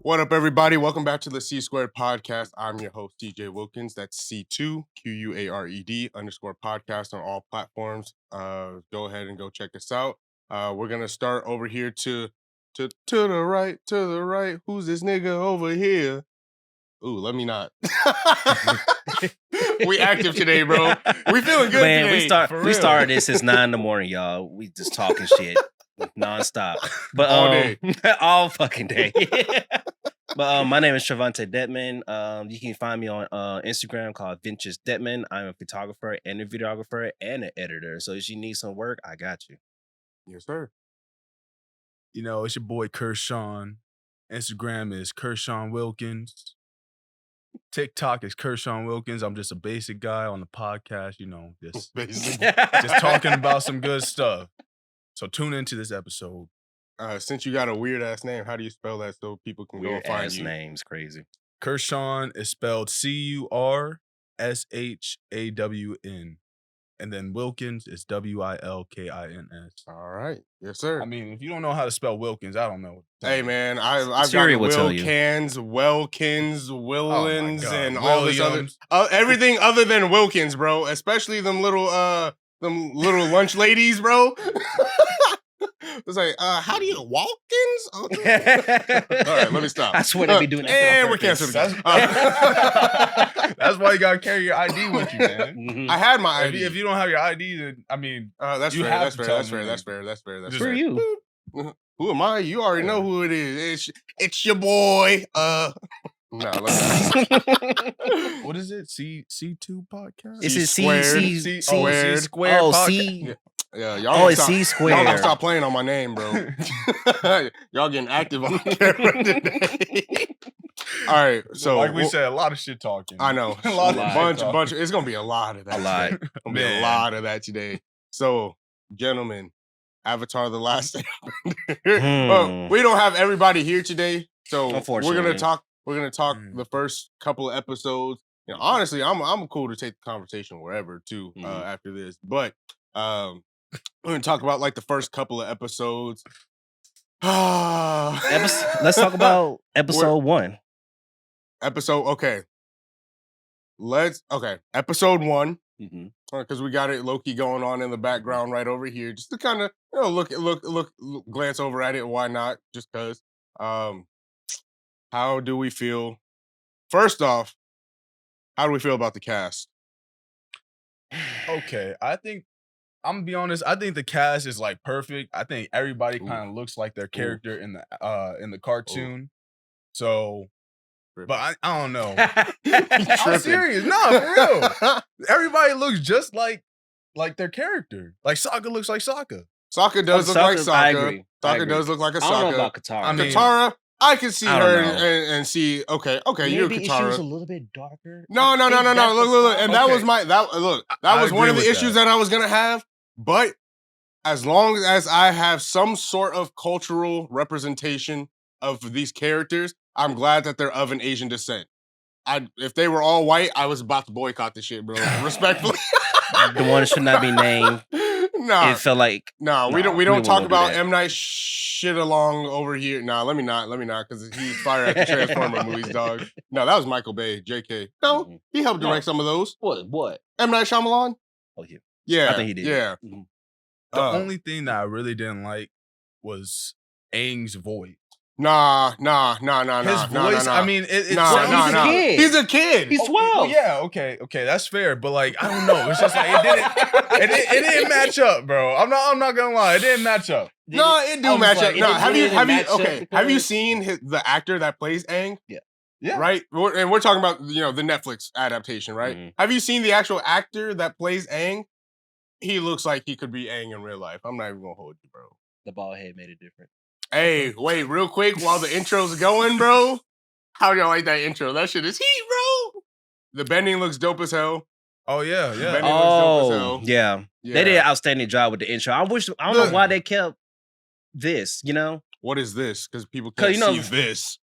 What up, everybody? Welcome back to the C Squared Podcast. I'm your host, TJ Wilkins. That's C2 QUARED _ podcast on all platforms. Go ahead and go check us out. We're gonna start over here to the right. Who's this nigga over here? Ooh, let me not. We active today, bro. We feeling good Man, today. we started this since 9 a.m, y'all. We just talking shit nonstop. But all day. all fucking day. But my name is Trevante Detman. You can find me on Instagram called Ventures Detman. I'm a photographer and a videographer and an editor. So if you need some work, I got you. Yes, sir. You know, it's your boy Kershawn. Instagram is Kershawn Wilkins. TikTok is Kershawn Wilkins. I'm just a basic guy on the podcast, you know, just talking about some good stuff. So tune into this episode. Since you got a weird ass name, how do you spell that so people can go and find you? Name's crazy. Kershawn is spelled CURSHAWN. And then Wilkins is WILKINS. All right. Yes, sir. I mean, if you don't know how to spell Wilkins, I don't know. Hey, man, I've got Wilkins, Willins, and all this other everything other than Wilkins, bro. Especially them little lunch ladies, bro. It's like, how do you Walkins? All right, let me stop. I swear they be doing that. And we're canceled. That's why you gotta carry your ID with you, man. Mm-hmm. I had my ID. If you don't have your ID, then I mean, that's fair. That's fair. That's for you. Who am I? You already know who it is. It's your boy. No, what is it? C2 podcast? Is it C squared? C? Yeah, y'all. C squared. Y'all gotta stop playing on my name, bro. Y'all getting active on camera today. All right, so like we said, a lot of shit talking. I know, bunch. It's gonna be a lot of that. Today. Gonna be a lot of that today. So, gentlemen, Avatar: The Last Airbender. We don't have everybody here today, so we're gonna talk. We're gonna talk the first couple of episodes. You know, honestly, I'm cool to take the conversation wherever too after this, but we're gonna talk about like the first couple of episodes. Let's talk about episode 1. Okay. Episode 1. Because we got it low-key going on in the background right over here, just to kind of look, glance over at it. Why not? Just because. How do we feel? First off, how do we feel about the cast? Okay, I'm gonna be honest. I think the cast is like perfect. I think everybody kind of looks like their character in the cartoon. So, but I don't know. I'm serious. No, for real. Everybody looks just like their character. Like Sokka looks like Sokka. Sokka does look like Sokka. I agree. Sokka does look like a Sokka. I don't know about Katara. I mean, Katara, I can see her and see. Okay, you're Katara. She was a little bit darker. No. Look, and that was that was one of the issues that I was gonna have. But as long as I have some sort of cultural representation of these characters, I'm glad that they're of an Asian descent. If they were all white, I was about to boycott this shit, bro. Respectfully. The one should not be named. No, it felt like we don't talk about M. Night shit along over here. Let me not, because he's fire at the Transformer movies, dog. No, that was Michael Bay, JK. No, he helped direct some of those. What? M. Night Shyamalan? Oh, yeah. Yeah. I think he did. Yeah. The only thing that I really didn't like was Aang's voice. Nah. His voice, I mean, it's he's a kid. He's a kid. He's 12. Well, yeah, okay, that's fair. But like, I don't know. It's just like it didn't match up, bro. I'm not gonna lie, it didn't match up. No, it do match up. No, have you seen the actor that plays Aang? Yeah. Right? And we're talking about, the Netflix adaptation, right? Mm-hmm. Have you seen the actual actor that plays Aang? He looks like he could be Aang in real life. I'm not even gonna hold you, bro. The bald head made it different. Hey, wait, real quick, while the intro's going, bro. How do y'all like that intro? That shit is heat, bro. The bending looks dope as hell. Oh, yeah. The bending looks dope as hell. Yeah. They did an outstanding job with the intro. I don't know why they kept this, What is this? Because people can't see this.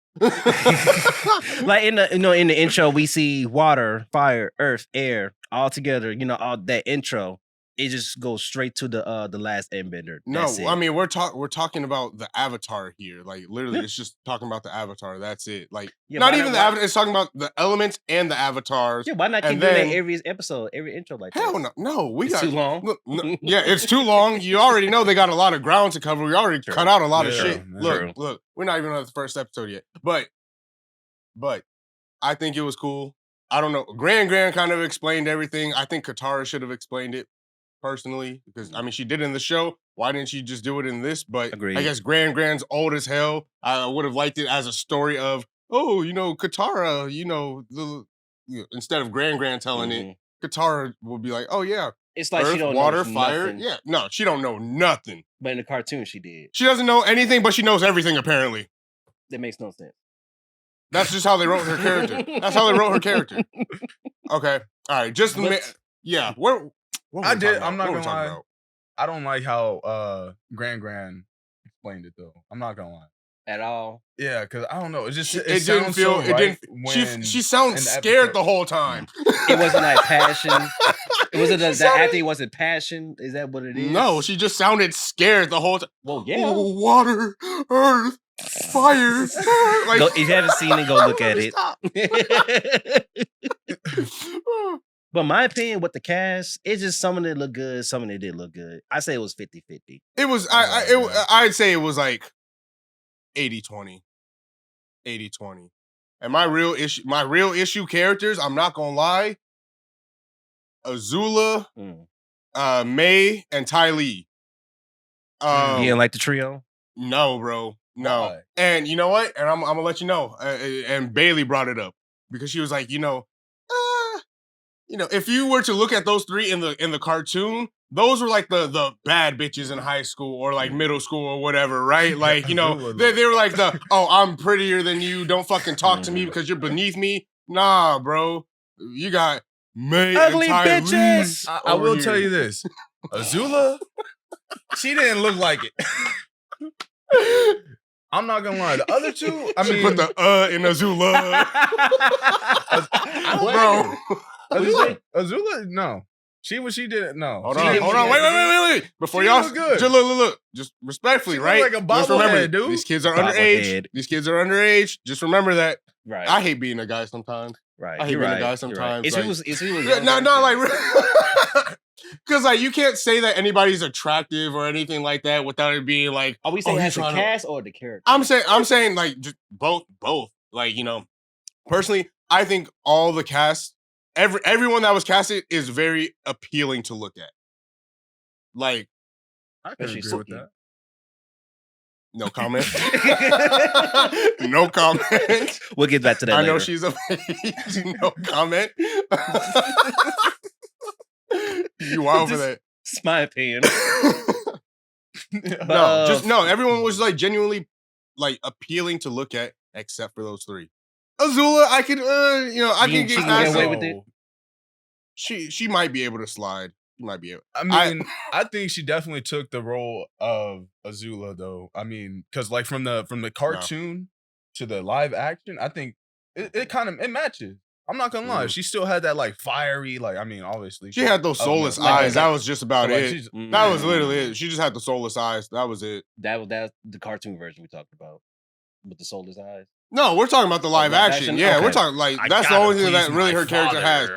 Like in the intro, we see water, fire, earth, air all together. All that intro. it just goes straight to the last Airbender. No, That's it. I mean we're talking about the Avatar here. Like literally, it's just talking about the Avatar. That's it. Like not even the Avatar. It's talking about the elements and the avatars. Yeah, why not keep doing that every episode, every intro like that? Hell no, It's too long. Yeah, it's too long. You already know they got a lot of ground to cover. We already cut out a lot of shit. Look, we're not even on the first episode yet. But I think it was cool. I don't know. Gran kind of explained everything. I think Katara should have explained it personally because I mean she did it in the show. Why didn't she just do it in this? But I guess Gran's old as hell. I would have liked it as a story of Katara. Instead of Gran telling it, Katara will be like, oh yeah, it's like Earth, she don't water, know fire. nothing. Yeah, no, she don't know nothing. But in the cartoon, she did. She doesn't know anything, but she knows everything apparently. That makes no sense. That's just how they wrote her character. That's how they wrote her character. Okay, all right. Yeah. I'm not gonna lie. I don't like how Gran explained it though. I'm not gonna lie. At all. Yeah, because I don't know. It just it didn't feel. So right she sounds scared the whole time. It wasn't like passion. It wasn't that acting wasn't passion. Is that what it is? No, she just sounded scared the whole time. Well, yeah. Water, earth, fire. Like, if you haven't seen it, go look at it. But my opinion with the cast, it's just some of it look good, some of it did look good. I say it was 50-50. It was. I'd say it was like 80-20. 80-20. And my real issue characters, I'm not gonna lie, Azula, May, and Ty Lee. You didn't like the trio? No, bro. No. Why? And you know what? And I'm gonna let you know. And Bailey brought it up because she was like, if you were to look at those three in the cartoon, those were like the bad bitches in high school or like middle school or whatever, right? Like, they were like I'm prettier than you. Don't fucking talk to me because you're beneath me. Nah, bro. You got May ugly and bitches. I will tell you this. Azula, she didn't look like it. I'm not gonna lie. The other two, I mean, put the in Azula. Bro. Azula, no. She didn't. No. Hold on. Wait. Before y'all, just look. Just respectfully, she right? Like a bobblehead, dude. These kids are underage. These kids are underage. Just remember that. Right. I hate being a guy sometimes. Right. I hate being a guy sometimes. If he was because like you can't say that anybody's attractive or anything like that without it being like. Are we saying as the cast or the character? I'm saying like just both. Like personally, I think all the cast. Everyone that was casted is very appealing to look at. Like, I can agree with that. No comment. No comment. We'll get back to that. I know she's amazing. No comment. You wild for that? It's my opinion. Everyone was like genuinely like appealing to look at, except for those three. Azula, I could, I can get away with it. She might be able to slide. She might be able. I mean, I think she definitely took the role of Azula, though. I mean, because like from the cartoon to the live action, I think it kind of matches. I'm not gonna lie, she still had that like fiery, like I mean, obviously she had those soulless eyes. That was just about it. That was literally it. She just had the soulless eyes. That was it. That was the cartoon version we talked about with the soulless eyes. No, we're talking about the live action. Yeah, okay. We're talking like that's the only thing that really her character has.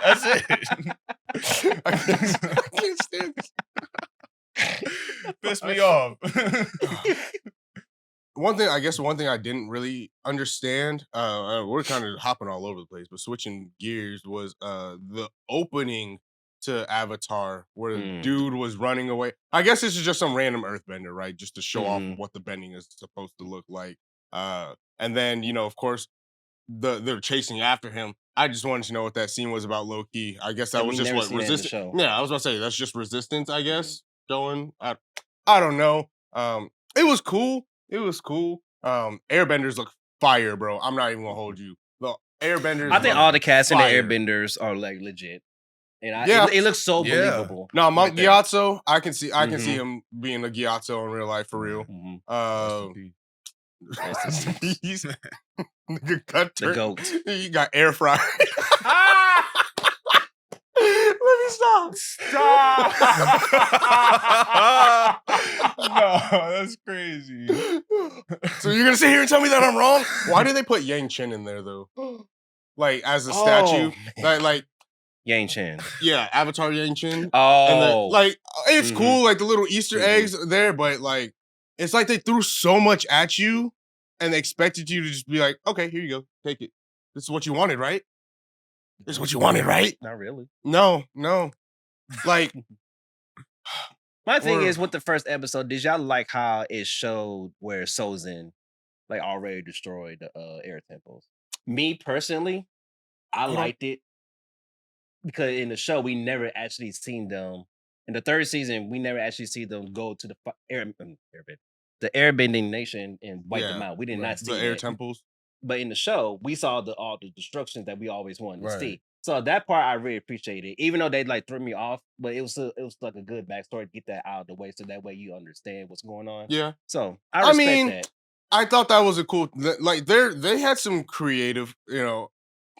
That's it. I can't stand this. Piss me off. One thing I didn't really understand, we're kind of hopping all over the place, but switching gears was the opening to Avatar where the dude was running away. I guess this is just some random earthbender, right? Just to show off what the bending is supposed to look like. And then, of course, they're chasing after him. I just wanted to know what that scene was about low key. I guess that was just what resistance. Yeah, I was about to say that's just resistance, I guess. Going. I don't know. It was cool. Airbenders look fire, bro. I'm not even gonna hold you. The airbenders. I think all the cast in the airbenders are like legit. And it looks so believable. No, Monk Gyatso, I can see him being a Gyatso in real life for real. He's the goat. You got air fryer. Let me stop. Stop. No, that's crazy. So you're gonna sit here and tell me that I'm wrong? Why did they put Yang Chen in there though? Like as a statue, like Yang Chen. Yeah, Avatar Yang Chen. Oh, like it's cool, like the little Easter eggs there, but like it's like they threw so much at you and they expected you to just be like, okay, here you go, take it. This is what you wanted, right? This is what you wanted, right? Not really. No. Like my thing is with the first episode, did y'all like how it showed where Sozin like already destroyed the air temples? Me personally, I liked it because in the show we never actually seen them. In the third season, we never actually see them go to the airbending nation and wipe them out. We did not see the air temples. But in the show, we saw all the destructions that we always wanted to see. So that part I really appreciated, even though they like threw me off. But it was like a good backstory to get that out of the way, so that way you understand what's going on. Yeah. So I respect that. I thought that was a cool. Like they had some creative,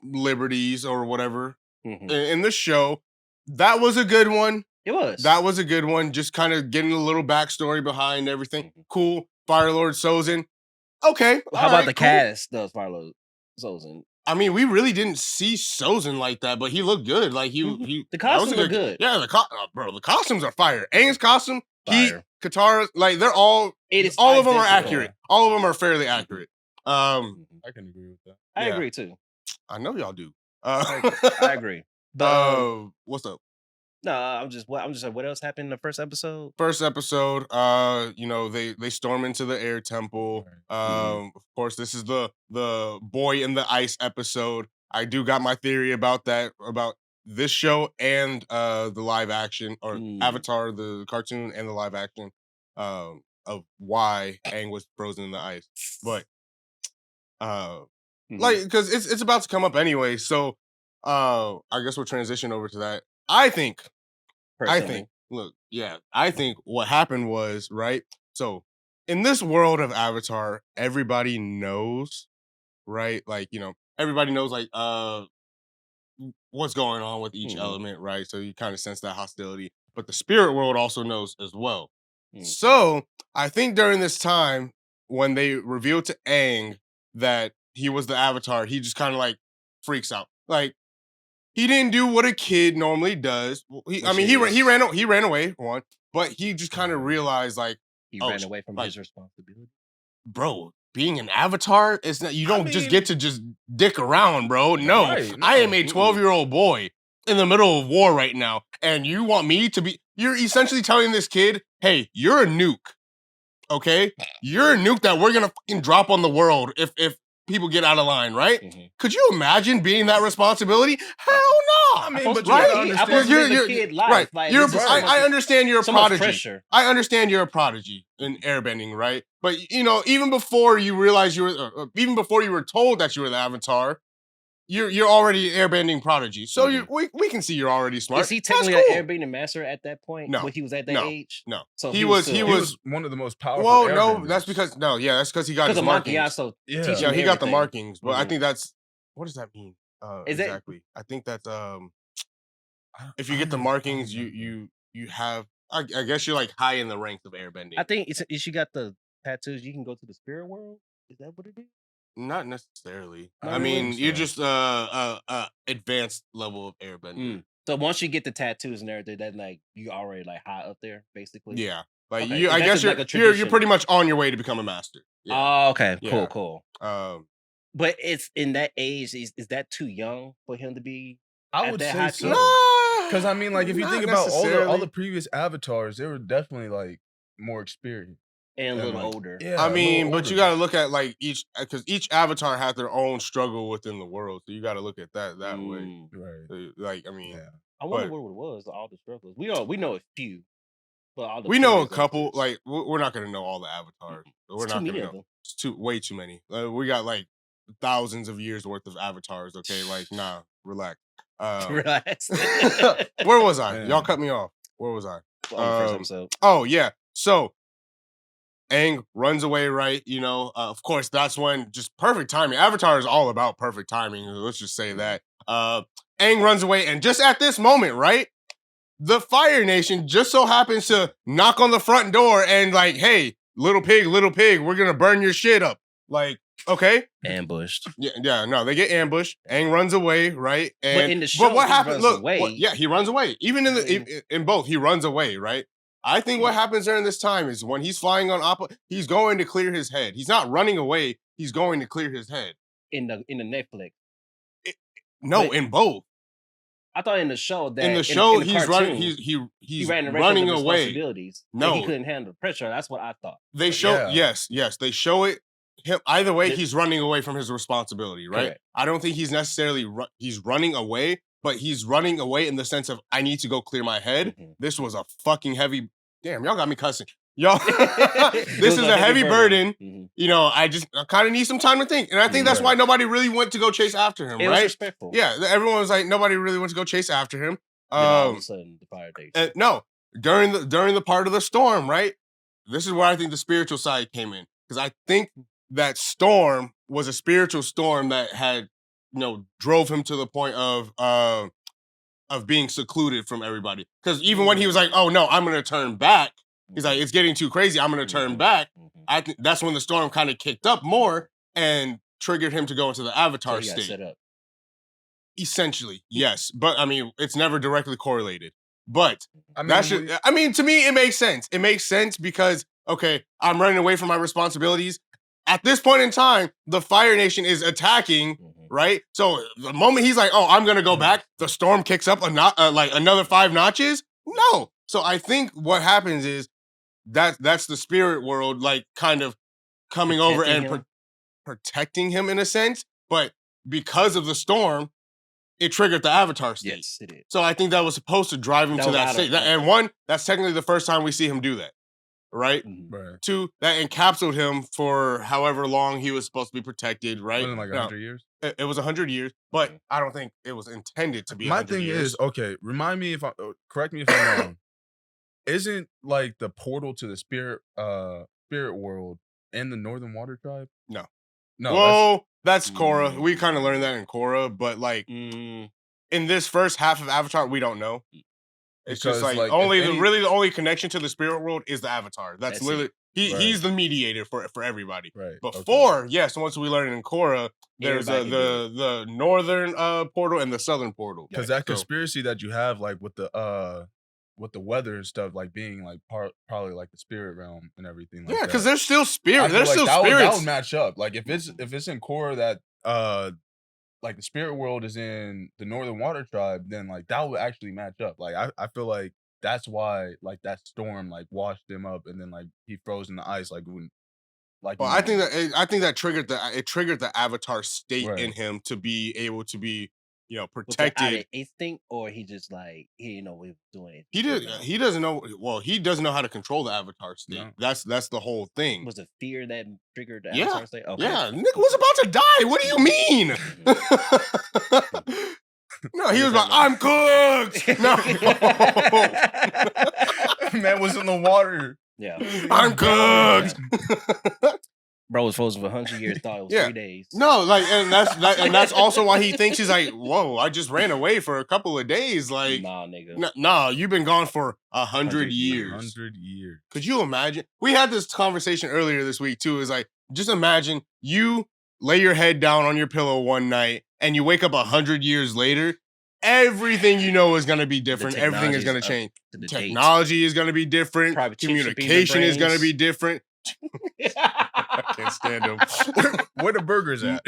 liberties or whatever in the show. That was a good one. It was. That was a good one. Just kind of getting a little backstory behind everything. Cool. Fire Lord Sozin. Okay. How about the cast does Fire Lord Sozin? I mean, we really didn't see Sozin like that, but he looked good. Like he the costumes look good. Yeah, the costumes are fire. Aang's costume, Katara, like they're all. All of them are accurate. All of them are fairly accurate. I can agree with that. I agree too. I know y'all do. I agree. But what's up? No, I'm just like, what else happened in the first episode? First episode, they storm into the air temple. Of course, this is the boy in the ice episode. I do got my theory about that, about this show and the live action or Avatar, the cartoon and the live action, of why Aang was frozen in the ice. But like, because it's about to come up anyway, so I guess we'll transition over to that. I think what happened was, right? So in this world of Avatar, everybody knows, right? Like, everybody knows like what's going on with each element, right? So you kind of sense that hostility. But the spirit world also knows as well. So I think during this time, when they revealed to Aang that he was the Avatar, he just kind of like freaks out. Like, he didn't do what a kid normally does. He ran away, one, but he just kind of realized like he ran away from his responsibility. Bro, being an Avatar, it's not. You don't just get to just dick around, bro. No, I am a 12-year-old boy in the middle of war right now, and you want me to be? You're essentially telling this kid, "Hey, you're a nuke, okay? You're a nuke that we're gonna fucking drop on the world if people get out of line, right? Could you imagine being that responsibility? Hell no! I mean, but you're right. Like, I understand you're a prodigy. I understand you're a prodigy in airbending, right? But even before you realized even before you were told that you were the Avatar, you're already an airbending prodigy. So we can see you're already smart. Is he technically an airbending master at that point? No, when he was at that age. No, so he was one of the most powerful. Well, no, that's because he got his markings. Yeah, he got the markings. But I think that's what does that mean? Exactly. I think that's if you get the markings, you have. I guess you're like high in the ranks of airbending. I think if you got the tattoos, you can go to the spirit world. Is that what it is? Not necessarily. I mean, you're just advanced level of airbending. So once you get the tattoos and everything, then like you already like high up there, basically. Yeah, like I guess you're pretty much on your way to become a master. Yeah. Oh, okay, cool. But it's in that age. Is that too young for him to be? I would say so. Because I mean, like if you think about all the previous Avatars, they were definitely like more experienced. And a little older. Yeah, I mean, but you got to look at like because each Avatar had their own struggle within the world, so you got to look at that way. Right. Like, I mean, I wonder what it was. All the struggles. We know a few, but all the we know a couple. Like, we're not gonna know all the Avatars. We're not gonna know. It's way too many. We got like thousands of years worth of Avatars. Okay, like, nah, relax. Relax. Where was I? Y'all cut me off. Where was I? On the first episode. Oh yeah. So Aang runs away, right? Of course, that's when just perfect timing. Avatar is all about perfect timing. Let's just say that. Aang runs away, and just at this moment, right, the Fire Nation just so happens to knock on the front door and like, hey, little pig, we're gonna burn your shit up. Like, okay, ambushed. Yeah, no, they get ambushed. Aang runs away, right? And but in the show, what happened? Look, away. He runs away. Even in both, he runs away, right? I think what happens during this time is when he's flying on Appa, he's going to clear his head. He's not running away. He's going to clear his head. In the Netflix. In both. I thought in the show that he's running. He's running away. No, he couldn't handle the pressure. That's what I thought. They show yes, they show it. Him either way, he's running away from his responsibility, right? Correct. I don't think he's necessarily he's running away, but he's running away in the sense of I need to go clear my head. Mm-hmm. This was a fucking heavy. Damn, y'all got me cussing. Y'all, this is a heavy burden. Mm-hmm. You know, I kind of need some time to think. And I think that's why nobody really went to go chase after him, it right? Was respectful. Yeah, everyone was like, nobody really went to go chase after him. All of a sudden, the fire day. No, during the part of the storm, right? This is where I think the spiritual side came in. Because I think that storm was a spiritual storm that had, drove him to the point of being secluded from everybody. Because even when he was like, oh no, I'm going to turn back. He's like, it's getting too crazy. I'm going to turn back. I think that's when the storm kind of kicked up more and triggered him to go into the Avatar state. Set up. Essentially, yes. But I mean, it's never directly correlated. But to me, it makes sense. It makes sense because, okay, I'm running away from my responsibilities. At this point in time, the Fire Nation is attacking, right? So the moment he's like, oh, I'm going to go back, the storm kicks up like another 5 notches. No. So I think what happens is that's the spirit world, like kind of coming over and protecting him in a sense. But because of the storm, it triggered the Avatar state. Yes, it did. So I think that was supposed to drive him to that state. And that's technically the first time we see him do that. Right? Right. 2, that encapsulated him for however long he was supposed to be protected, right? Wasn't like 100 years? It was 100 years, but I don't think it was intended to be 100 years. My thing is, okay, correct me if I'm wrong. Isn't like the portal to the spirit world in the Northern Water Tribe? No. Well, that's Korra. We kind of learned that in Korra, but like in this first half of Avatar, we don't know. It's because, just like only the only connection to the spirit world is the Avatar. That's literally he's the mediator for everybody. Right. Before, yes, once we learned in Korra, there's the northern portal and the southern portal. Because that conspiracy that you have, like with the weather and stuff, like being like probably like the spirit realm and everything. Like because there's still spirit. There's still spirits. That would match up. Like if it's in Korra that like the spirit world is in the Northern Water Tribe, then like that would actually match up. Like I feel like that's why like that storm like washed him up and then like he froze in the ice like when like. Well, I think that triggered the Avatar state in him to be able to be protected. Instinct, or he just like he didn't know what he was doing. He doesn't know. Well, he doesn't know how to control the Avatar state. No. That's the whole thing. Was it fear that triggered the Avatar state? Okay. Yeah, Nick was about to die. What do you mean? No, he was like, I'm cooked. No, man was in the water. Yeah, I'm cooked. Bro was frozen for 100 years. Thought it was 3 days. No, like, and that's also why he thinks he's like, whoa, I just ran away for a couple of days. Like, nah, nigga. Nah, you've been gone for 100 years. 100 years. Could you imagine? We had this conversation earlier this week too. Is like, just imagine you lay your head down on your pillow one night and you wake up 100 years later. Everything you know is going to be different. Everything is going to change. Technology is going to be different. Communication is going to be different. I can't stand them. Where the burgers at?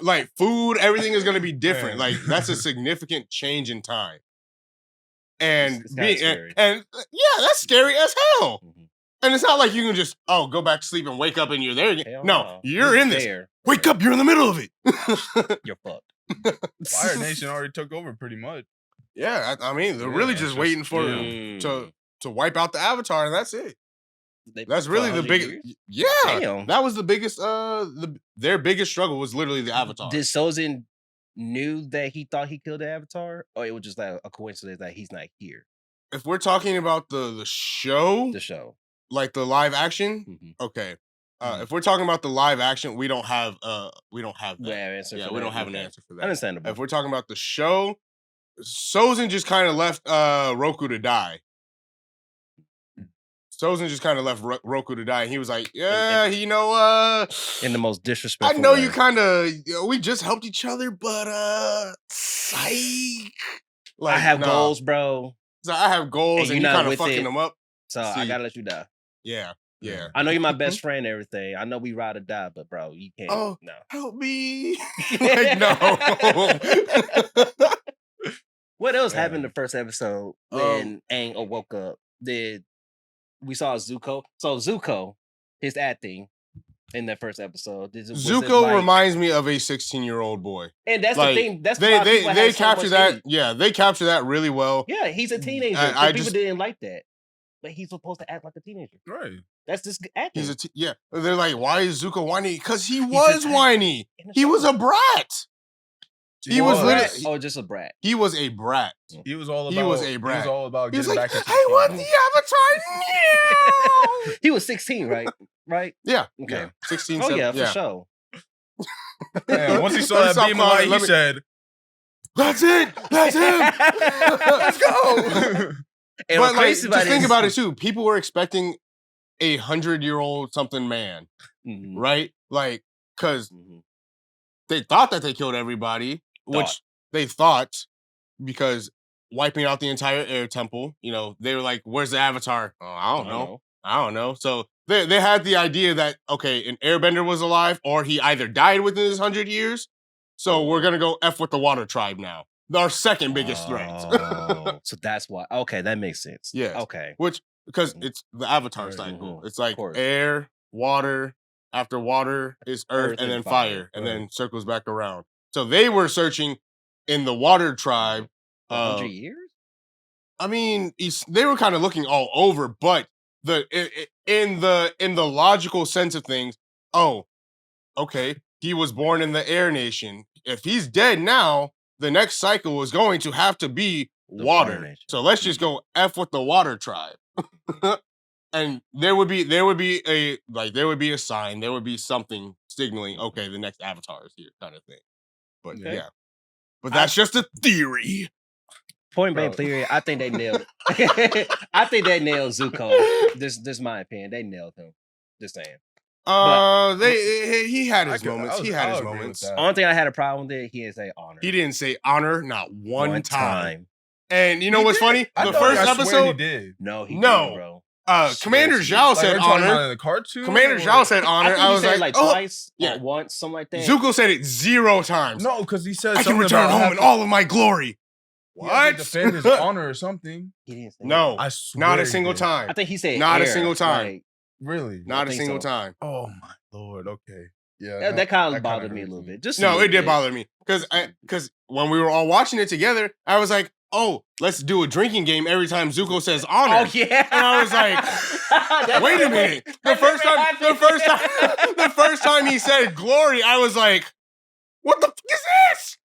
Like food, everything is going to be different. Like that's a significant change in time. And that's scary as hell. Mm-hmm. And it's not like you can just go back to sleep and wake up and you're there again. No, you're in this. Wake up, you're in the middle of it. You're fucked. Fire Nation already took over pretty much. Yeah, I mean they're really just waiting for to wipe out the Avatar, and that's it. That's really the biggest. Yeah, damn. That was the biggest. Their biggest struggle was literally the Avatar. Did Sozin knew that he thought he killed the Avatar, or it was just like a coincidence that he's not here? If we're talking about the show, the show, like the live action, okay. If we're talking about the live action, we don't have that. We don't have an answer for that. Understandable. If we're talking about the show, Sozin just kind of left Roku to die. Sozin just kind of left Roku to die, and he was like, "Yeah, in the most disrespectful. I know way. you kind of, we just helped each other, but psych. Like, I have goals, bro. So I have goals, and you kind of fucking them up. So I gotta let you die. Yeah. I know you're my best friend and everything. I know we ride or die, but bro, you can't. Oh, no. Help me. Like, no. What else happened in the first episode when Aang woke up? We saw Zuko. So Zuko, his acting in that first episode. Zuko reminds me of a 16-year-old boy. And that's the thing. That's they capture that. Yeah, they capture that really well. Yeah, he's a teenager. People didn't like that. But he's supposed to act like a teenager. Right. That's just acting. They're like, why is Zuko whiny? Because he was whiny. He was a brat. He was literally. Oh, just a brat. He was a brat. He was all about. He was a brat. He was all about getting back. I want the Avatar now. He was 16, right? Right? Yeah. Okay. Yeah. 16. Oh yeah, for sure. Man, once he saw that beam of light, he said, "That's it. That's him. Let's go." And but like, just think about it too. People were expecting 100-year-old something man, right? Like, because they thought that they killed everybody, which they thought because wiping out the entire air temple. You know, they were like, "Where's the Avatar?" Oh, I don't know. So they had the idea that okay, an Airbender was alive, or he either died within his 100 years. So we're gonna go F with the Water Tribe now. Our second biggest threat. So that's why. Okay, that makes sense. Yeah. Okay. Because it's the Avatar cycle. It's like air, water. After water is earth and then fire, and then circles back around. So they were searching in the Water Tribe. 100 years? I mean, they were kind of looking all over, but in the logical sense of things, oh, okay, he was born in the Air Nation. If he's dead now, the next cycle is going to have to be water. So let's just go F with the Water Tribe. And there would be a sign, there would be something signaling, okay, the next Avatar is here, kind of thing. But yeah. But that's just a theory. Point blank theory, I think they nailed it. I think they nailed Zuko. This my opinion. They nailed him. Just saying. He had his moments. He had his moments. Only thing I had a problem with, he didn't say honor. He didn't say honor not one time. And you know what's funny? The first episode, he did. No, he didn't, bro. Commander Zhao said honor. The cartoon? Commander Zhao said honor. I was like twice, once, something like that. Zuko said it 0 times. No, because he said I can return home in all of my glory. What? Defend his honor or something. He didn't say no, I swear not a single time. I think he said not a single time. Like, really? Not a single time. Oh my lord. Okay. Yeah. That kind of bothered me a little bit. Just it did bother me because when we were all watching it together, I was like, oh, let's do a drinking game every time Zuko says honor. Oh yeah. And I was like, wait a minute. The first time he said glory, I was like, what the fuck is this?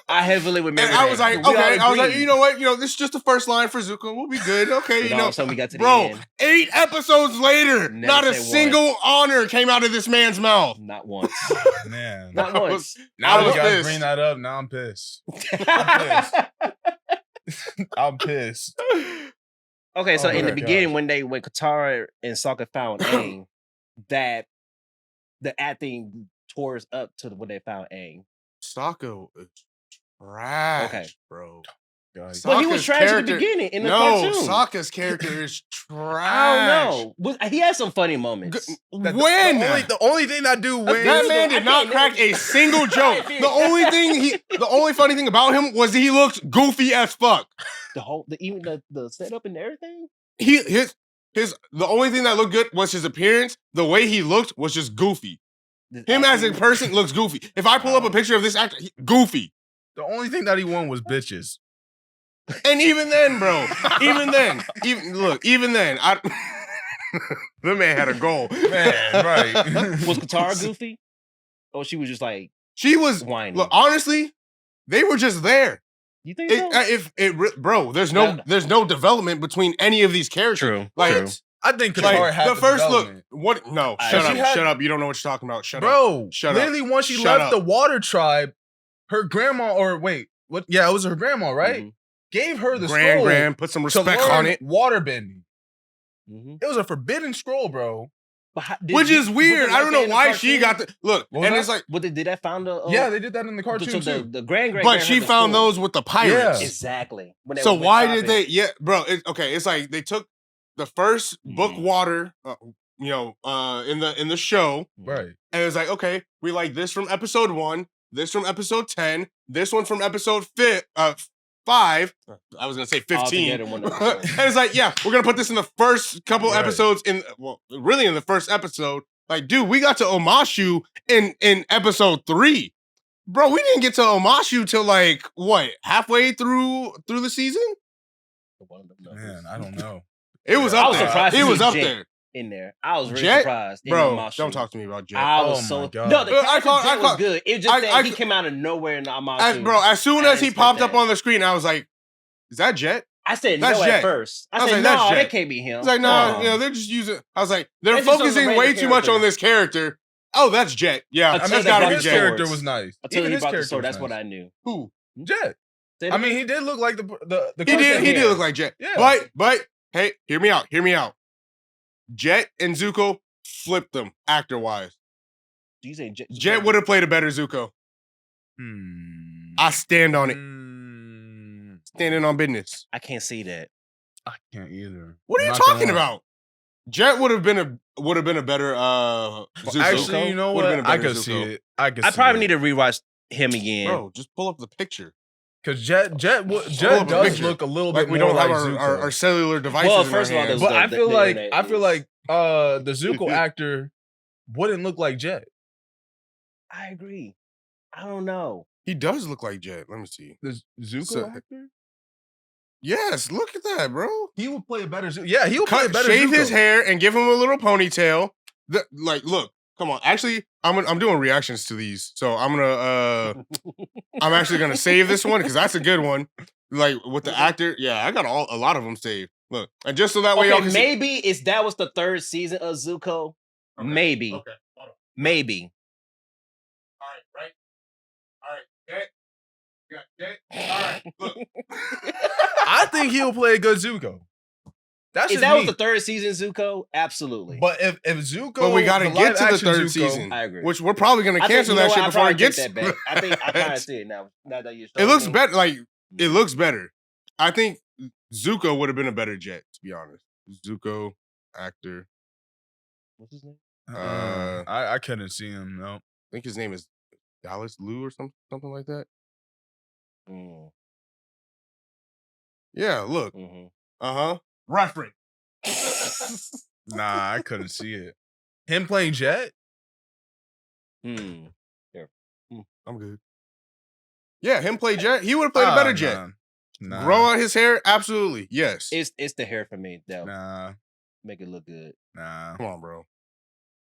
I heavily remember. And I was like, okay. I was like, you know what? This is just the first line for Zuko. We'll be good. Okay, So we got to the bro, end. 8 episodes later, not a single honor came out of this man's mouth. Not once. Man. Not once. Now you guys bring that up. Now I'm pissed. I'm pissed. Okay, so in the beginning, when Katara and Sokka found Aang, that the acting tours up to when they found Aang. Sokka is trash, okay, bro. But he was trash at the beginning in the cartoon. Sokka's character is trash. I don't know. He had some funny moments. The only thing that dude wins. That man did not crack a single joke. The only funny thing about him was he looked goofy as fuck. Even the setup and everything. The only thing that looked good was his appearance. The way he looked was just goofy. Him as a person looks goofy. If I pull up a picture of this actor, goofy. The only thing that he won was bitches. And even then, bro, even then, the man had a goal. Man, right. Was Katara goofy? Or she was just like, she was whiny? Look, honestly, they were just there. You think so? Bro, there's no development between any of these characters. True. Like, true. I think Katara had the first look. development. What? No, shut up. You don't know what you're talking about. Shut up. Bro, Shut up. literally once she left the water tribe, her grandma, or wait, what? Yeah, it was her grandma, right? Mhm. Gave her the scroll. Grand, put some respect on it. Waterbending. Mhm. It was a forbidden scroll, bro. Which is weird. I don't know why she got the look. What was And that? it's like, But did that found the? Yeah, they did that in the cartoon so too. the grand. but she found those with the pirates. Yeah. Exactly. When they So were why shopping. did they? Yeah, bro. Okay, it's like they took the first book water, in the show, Right. and it's like, okay, we like this from episode 1, this from episode 10, this one from episode 5. I was gonna say 15. And it's like, yeah, we're gonna put this in the first couple episodes. Really in the first episode. Like, dude, we got to Omashu in episode 3. Bro, we didn't get to Omashu till like what, halfway through the season? Man, I don't know. It was I up was there. surprised It to was see up Jet there. in there. I was really Jet? surprised. Bro, don't talk to me about Jet. I was Oh so my God. no. The I character Jet was good. It just that he came out of nowhere in the Amasu. Bro, as soon as he expect popped up that. on the screen, I was like, "Is that Jet?" I said That's no Jet. at first. I was said like, that's no, Jet. that can't be him. It's like, no, Oh. they're just using. I was like, they're It's just focusing some way random too much on character. this character. Oh, that's Jet. Yeah, Until that's they gotta brought be His the Jet. character was nice. Until Even he his brought the character sword, was that's what nice. I knew. Who? Jet. Say I that mean, again? he did look like the He did. He did look like Jet. Yeah. But hey, hear me out. Jet and Zuko flipped them actor wise. Do you say Jet would have played a better Zuko. I stand on it. Standing on business. I can't see that. I can't either. What are I'm you not gonna talking lie. about? Jet would have been a better Zuko. Actually, you know Would've what? been a I better could see Zuko. it. I could. I probably need to rewatch him again. Bro, just pull up the picture. Because Jet up a does picture. look a little Like bit we more don't have like our, Zuko. our cellular devices. Well, in first our of all, hands. there's But I the feel like internet the Zuko actor wouldn't look like Jet. I agree. I don't know. He does look like Jet. Let me see. The Zuko So- actor? Yes, look at that, bro. He would play a better Zuko. Yeah, he would play a better Shave Zuko. his hair and give him a little ponytail. Look, come on. Actually, I'm doing reactions to these, so I'm actually gonna save this one because that's a good one. Like with the actor, yeah, I got a lot of them saved. Look, and just so that way y'all Okay, can maybe that was the 3rd season of Zuko. Okay. Maybe. Okay, hold on. Maybe. All right, Jet. You got Jet. All right, look. I think he'll play a good Zuko. That's If just that me. was the 3rd season Zuko, absolutely. But if Zuko, But we gotta the get to the live-action 3rd Zuko, season, I agree. which we're probably gonna I think- cancel you know that what, shit I'll before probably it gets. take that back. I think I kind of see it now. Now that you It looks better. Like it looks better. I think Zuko would have been a better Jet, to be honest. Zuko actor. What's his name? I couldn't see him. No. I think his name is Dallas Liu or something like that. Mm. Yeah, look. Mm-hmm. Reference. Nah, I couldn't see it. Him playing Jet? Hmm. I'm good. Yeah, him play Jet. He would have played a better Jet. Nah. Grow out his hair, absolutely. Yes. It's the hair for me that Nah. make it look good. Nah. Come on, bro.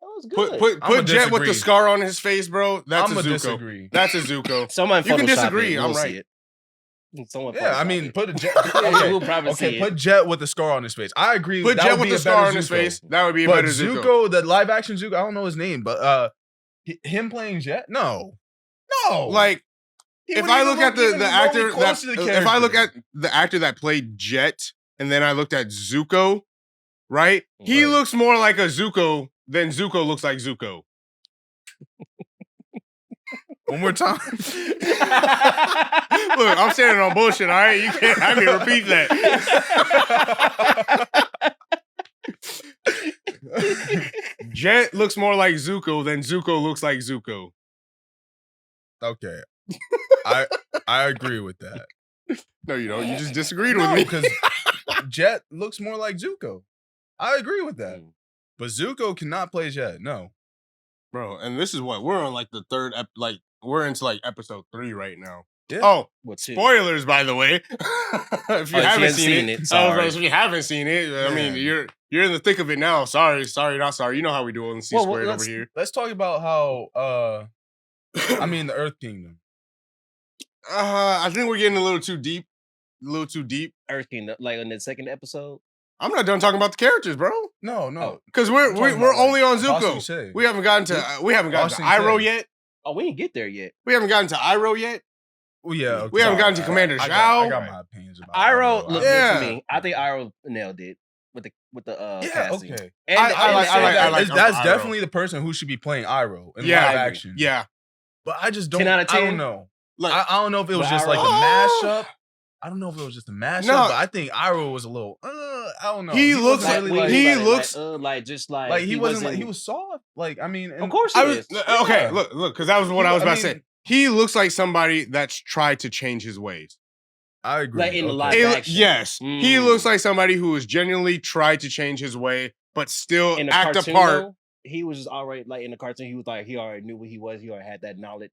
That was good. Put Jet with the disagree. scar on his face, bro. That's I'm a gonna Zuko. disagree. That's a Zuko. Someone You can Photoshop disagree, It. I'm We'll see right. it. Someone Yeah, I Photoshop mean, it. put a Jet. We'll probably see Okay, it. put Jet with the scar on his face. I agree. Put that Jet would with be the a better scar on his Zuko. face. That would be a But better Zuko, the live action Zuko, I don't know his name, but him playing Jet? No. Like, He if wouldn't I even look at even the remotely actor close to the if I look at character. the actor that played Jet, and then I looked at Zuko, right? He Right. looks more like a Zuko than Zuko looks like Zuko. One more time. Look, I'm standing on bullshit. All right, you can't have me repeat that. Jet looks more like Zuko than Zuko looks like Zuko. Okay. I agree with that. No, you don't. You just disagreed with No, me. because Jet looks more like Zuko. I agree with that. Mm. But Zuko cannot play Jet. No. Bro, and this is what we're on, like the third we're into like episode 3 right now. Yeah. Oh, What two? spoilers, by the way. If you haven't seen it, sorry. if you haven't seen it, I mean, Yeah. you're in the thick of it now. Sorry, not sorry. You know how we do it on C Well, squared over let's- here. Let's talk about how I mean the Earth Kingdom. I think we're getting a little too deep. Earth Kingdom, like in the 2nd episode. I'm not done talking about the characters, bro. No. Because we're only on Zuko. We haven't gotten to Iroh yet. Oh, we didn't get there yet. We haven't gotten to Iroh yet. Well, yeah. Okay. We haven't gotten to Commander Zhao. I got my opinions about Iroh. Looked good to me. I think Iroh nailed it with the casting. Okay. And I like that's Iroh. definitely the person who should be playing Iroh in live action. Yeah. But I just don't. 10 out of 10? I don't know. Like, I don't know if it was just like a mashup. I don't know if it was just a mashup, but I think Iroh was a little. I don't know. He looks really he looks like he wasn't he was soft. Like I mean, of course he is. Okay, look, because that was what I was about to say. He looks like somebody that's tried to change his ways. I agree. Like in the live action. Yes, he looks like somebody who has genuinely tried to change his way, but still in the act cartoon, apart. though, he was just already like in the cartoon. He was like he already knew what he was. He already had that knowledge.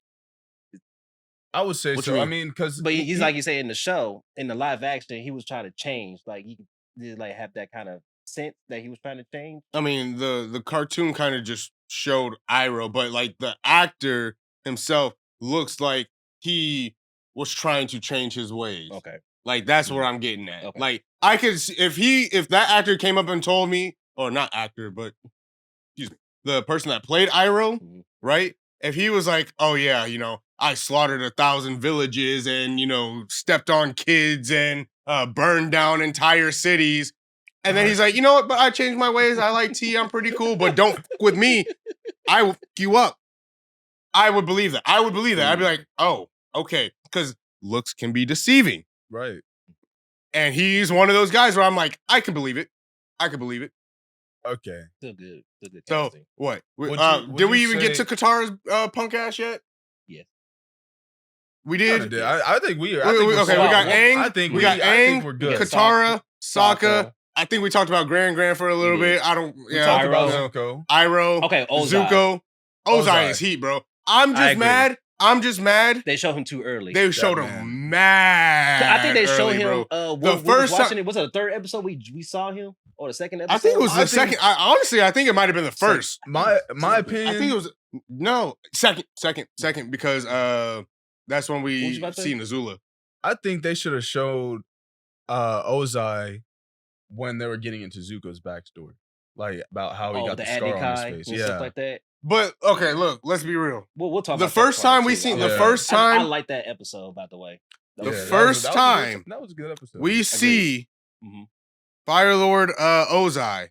I would say so. I mean, because but he's like you say in the show, in the live action, he was trying to change. Like he did like have that kind of sense that he was trying to change. I mean, the cartoon kind of just showed Iroh, but like the actor himself looks like he was trying to change his ways. Okay, like that's where I'm getting at. Okay. Like I could see, if that actor came up and told me, or not actor, but excuse me, the person that played Iroh, right? If he was like, oh yeah, you know, I slaughtered 1,000 villages and, you know, stepped on kids and burned down entire cities. And then he's like, you know what? But I changed my ways. I like tea. I'm pretty cool. But don't f- with me. I will f you up. I would believe that. I'd be like, oh, okay. Because looks can be deceiving. Right. And he's one of those guys where I'm like, I can believe it. Okay. Still good. So what? Did we even get to Katara's punk ass yet? Yes. We did. I think we. Okay, we got Aang. I think we got Aang, we're good. Katara, Sokka. I think we talked about Gran for a little bit. I don't. We talked about Zuko. Iroh. Okay, Ozai. Zuko. Ozai is heat, bro. I'm just mad. They showed him too early. They showed him mad. I think they showed him. The first time. Was it the third episode we saw him? Or the second episode? I think it was the second. Honestly, I think it might have been the first. My opinion. I think it was second because that's when we seen Azula. I think they should have showed Ozai when they were getting into Zuko's backstory, like about how he got the scar on his face, stuff like that. But okay, look, let's be real. We'll talk. The first time we seen the first time I like that episode, by the way. The first time that was a good episode. We see Fire Lord Ozai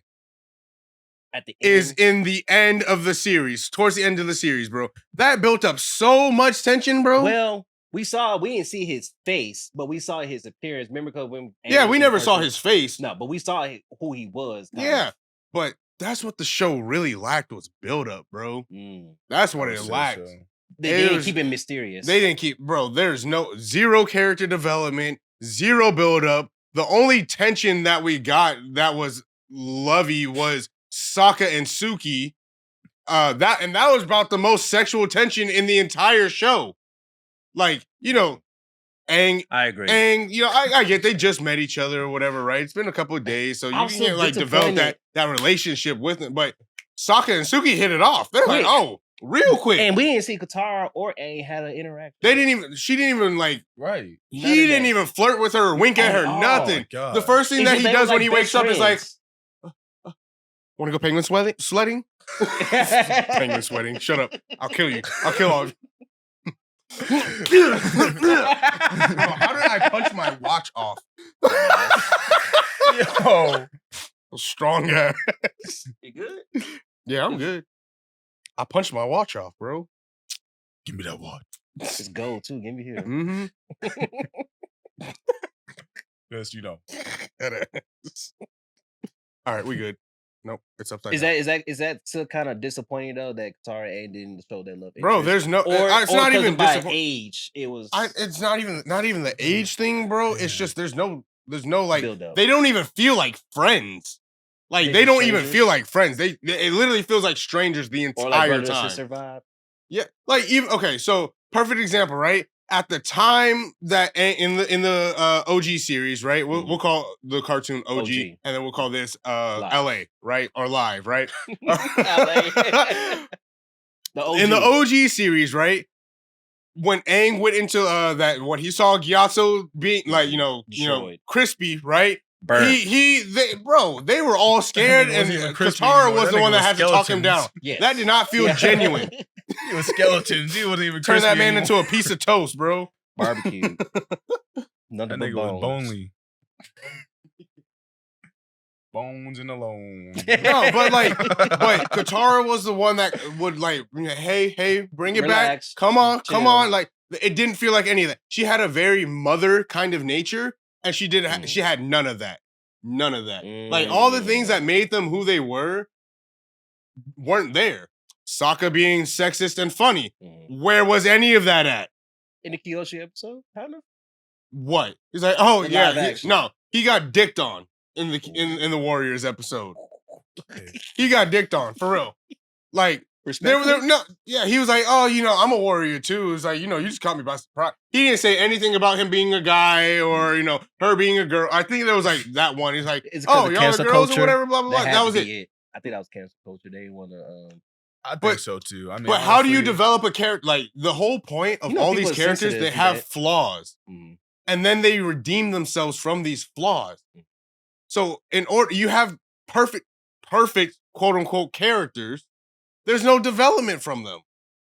at the is in the end of the series, towards the end of the series, bro. That built up so much tension, bro. Well, we didn't see his face, but we saw his appearance. Remember, because when we never saw his face. No, but we saw who he was. Yeah, but that's what the show really lacked was build up, bro. That's what it lacked. So. They didn't keep it mysterious. They didn't keep, bro. There's zero character development, zero build up. The only tension that we got that was lovey was Sokka and Suki. That was about the most sexual tension in the entire show. Like, you know, Aang. I agree. Aang, you know, I get they just met each other or whatever, right? It's been a couple of days, so you can't like develop that relationship with them. But Sokka and Suki hit it off. They're like, oh, real quick. And we didn't see Katara or Aang had an interaction. She didn't even like, right. He didn't even flirt with her or wink at her, nothing. The first thing that he does when he wakes up is like, want to go penguin sledding? Penguin sweating. Shut up. I'll kill you. I'll kill all of you. How did I punch my watch off? Yo. Strong ass. You good? Yeah, I'm good. I punched my watch off, bro. Give me that watch. It's gold too. Give me here. Yes, you know. All right, we good. Nope, it's upside down. Is that still kind of disappointing though that Katara and didn't show that love? Bro, there's no. It's not even by age. It was. It's not even the age thing, bro. It's just there's no like they don't even feel like friends. Like they don't even feel like friends. It literally feels like strangers the entire time. Sister vibe. Yeah, like even okay. So perfect example, right? At the time that in the OG series, right? We'll call the cartoon OG, and then we'll call this LA, right? Or Live, right? In the OG series, right? When Aang went into that, what he saw Gyatso being like, you know, crispy, right? They were all scared, and Katara was the one that had to talk him down. Yes. That did not feel genuine. He was skeletons. He wasn't even turn that man into a piece of toast, bro. Barbecue. Nothing but bones. Bonely. Bones and alone. No, but Katara was the one that would hey, bring it Relax, back. Come on. Like, it didn't feel like any of that. She had a very mother kind of nature, and she had none of that. None of that. Like, all the things that made them who they weren't there. Sokka being sexist and funny. Where was any of that at? In the Kyoshi episode, kind of. What? He's like, oh yeah, he got dicked on in the Warriors episode. He got dicked on for real. Like, he was like, oh, I'm a warrior too. It's like, you just caught me by surprise. He didn't say anything about him being a guy or her being a girl. I think there was like that one. He's like, oh, y'all are girls or whatever, blah blah blah. That was it. I think that was cancel culture. They want to. I think so too. I mean, but how do you develop a character? Like, the whole point of all these characters, they have flaws, and then they redeem themselves from these flaws. So in order, you have perfect quote unquote characters. There's no development from them.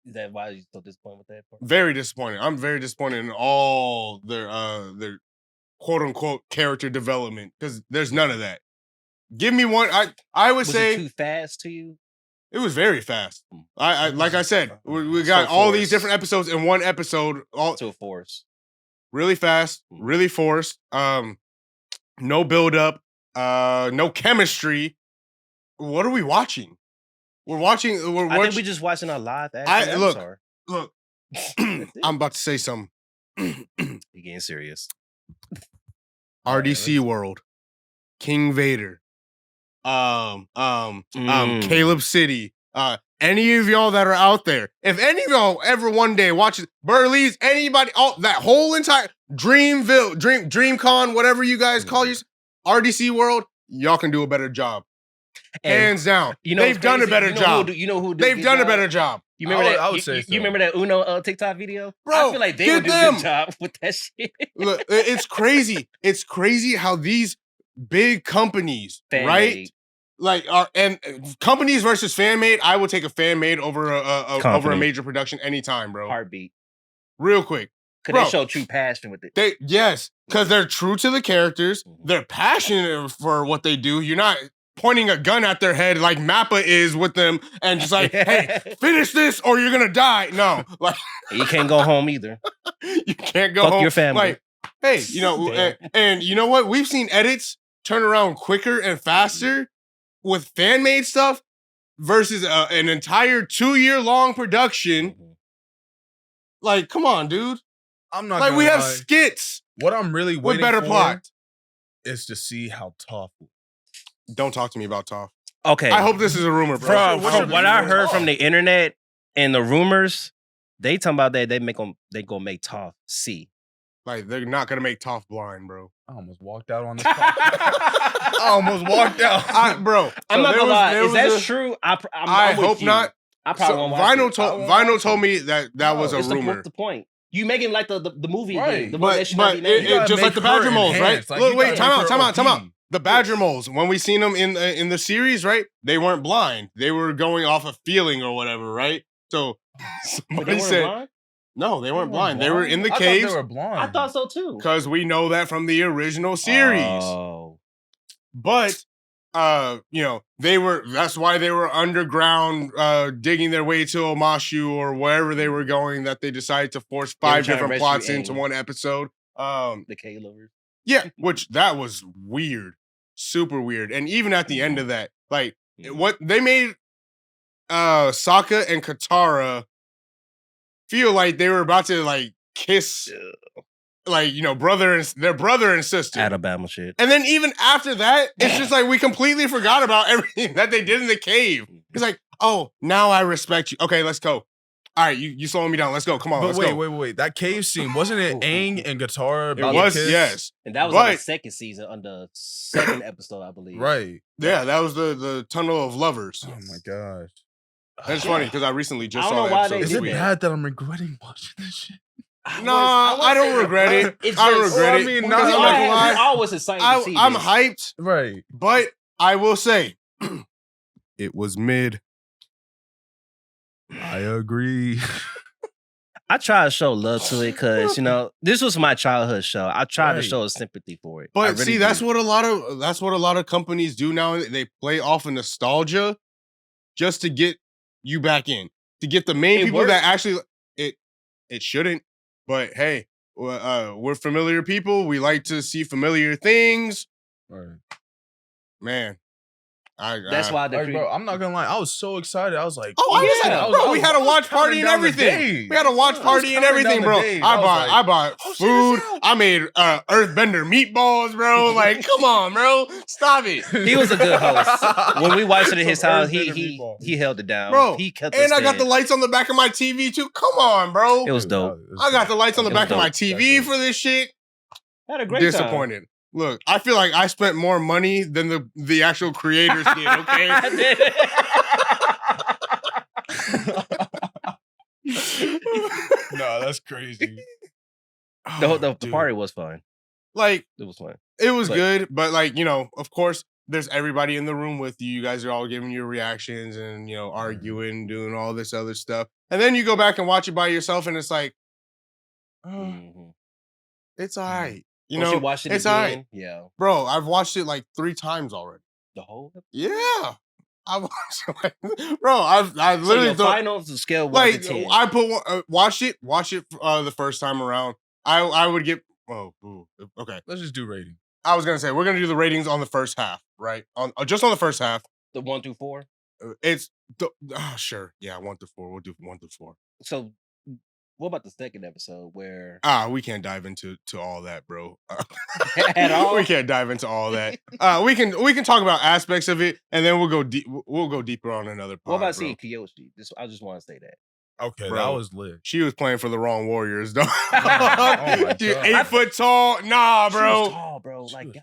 Is that why you're so disappointed with that part? Very disappointed. I'm very disappointed in all their quote unquote character development, because there's none of that. Give me one. I would say it too fast to you. It was very fast. I like I said, we got all these different episodes in one episode. All to a force. Really fast, really forced. No build up. No chemistry. What are we watching? I think we're just watching a live action. Look. I'm about to say something. You're getting serious. RDC World, King Vader, Caleb City. Any of y'all that are out there, if any of y'all ever one day watches Burley's, anybody, that whole entire DreamCon, whatever you guys call yours, RDC World, y'all can do a better job. Hands down. They've done a better job. They've done a better job. You remember that? I would say you remember that Uno TikTok video? Bro, I feel like they would do a good job with that shit. Look, it's crazy. It's crazy how these big companies, right? Like, and companies versus fan made. I would take a fan made over a major production anytime, bro. Heartbeat. Real quick. Because they show true passion with it. Yes, because they're true to the characters. They're passionate for what they do. You're not pointing a gun at their head like Mappa is with them and just like, hey, finish this or you're gonna die. No, like you can't go home either. You can't go home. Fuck your family. Like, hey, and you know what? We've seen edits turn around quicker and faster with fan-made stuff versus an entire 2-year-long production. Like, come on, dude. I'm not like we have lie. Skits. What I'm really waiting with better plot is to see how Toph. Don't talk to me about Toph. Okay. I hope this is a rumor, bro. From what I heard from the internet and the rumors, they talking about that they gonna make Toph see. Like, they're not gonna make Toph blind, bro. I almost walked out on this. I almost walked out, bro. I'm not gonna lie. Is that true? I hope not. I probably won't watch Vinyl told me that was a rumor. What's the point? You making like the movie, right? The but just like the Badger Moles, right? Like, look, wait, time out. The Badger Moles, when we seen them in the series, right? They weren't blind. They were going off of feeling or whatever, right? So somebody said, blind? No, they weren't blind. They were in the caves. They were blind. I thought so too. Because we know that from the original series. Oh. But that's why they were underground digging their way to Omashu or wherever they were going, that they decided to force 5 different plots into one episode. The K-Lovers. Yeah, which that was weird. Super weird. And even at the end of that, like what they made Sokka and Katara feel like they were about to like kiss like, brother and sister. Alabama shit. And then even after that, it's just like we completely forgot about everything that they did in the cave. It's like, oh, now I respect you. Okay, let's go. All right, you slowing me down. Let's go. Come on, let's go. Wait. That cave scene, wasn't it Aang and Katara? It was, yes. And that was like the second season on the second episode, I believe. Right. Yeah, that was the Tunnel of Lovers. Oh my gosh. That's funny because I recently just saw that episode. Is it bad that I'm regretting watching this shit? I don't regret it. I don't regret it. I mean, We not always excited to see I'm this. hyped, right. but I will say it was mid. I agree. I try to show love to it because this was my childhood show. I try to show sympathy for it. But see, that's what a lot of companies do now. They play off of nostalgia just to get you back in, to get the main people that actually it shouldn't. But hey, we're familiar people. We like to see familiar things. Right. Man. That's why bro, I'm not gonna lie. I was so excited. I was like, we had a watch party and everything. We had a watch party and everything, bro. I bought food. I made Earthbender meatballs, bro. Like, come on, bro. Stop it. He was a good host. When we watched it at his house, he held it down. Bro, he kept and I got the lights on the back of my TV too. Come on, bro. It was dope. I got the lights on the back of my TV for this shit. Had a great Disappointed. time. Look, I feel like I spent more money than the actual creators did, okay? No, that's crazy. The party was fun. Like, it was fun. It was good, but like, of course, there's everybody in the room with you. You guys are all giving your reactions and, arguing, doing all this other stuff. And then you go back and watch it by yourself and it's like, it's all right. You watch it it's again? all right. Yeah. Bro, I've watched it like 3 times already. The whole episode? Yeah. I watched it bro, I literally thought finals to scale 1 to 10. I put watch it the first time around. I would get okay. Let's just do rating. I was gonna say we're gonna do the ratings on the first half, right? Just on the first half. The 1 through 4? It's sure. Yeah, 1 through 4. We'll do 1 through 4. So what about the second episode where we can't dive into all that, bro. At all? We can't dive into all that. We can talk about aspects of it, and then we'll go deeper on another part. What about seeing Kyoshi? I just want to say that. Okay, bro, that was lit. She was playing for the wrong Warriors, though. Oh my God. 8 foot tall. Nah, bro. She was tall, bro. Like, God.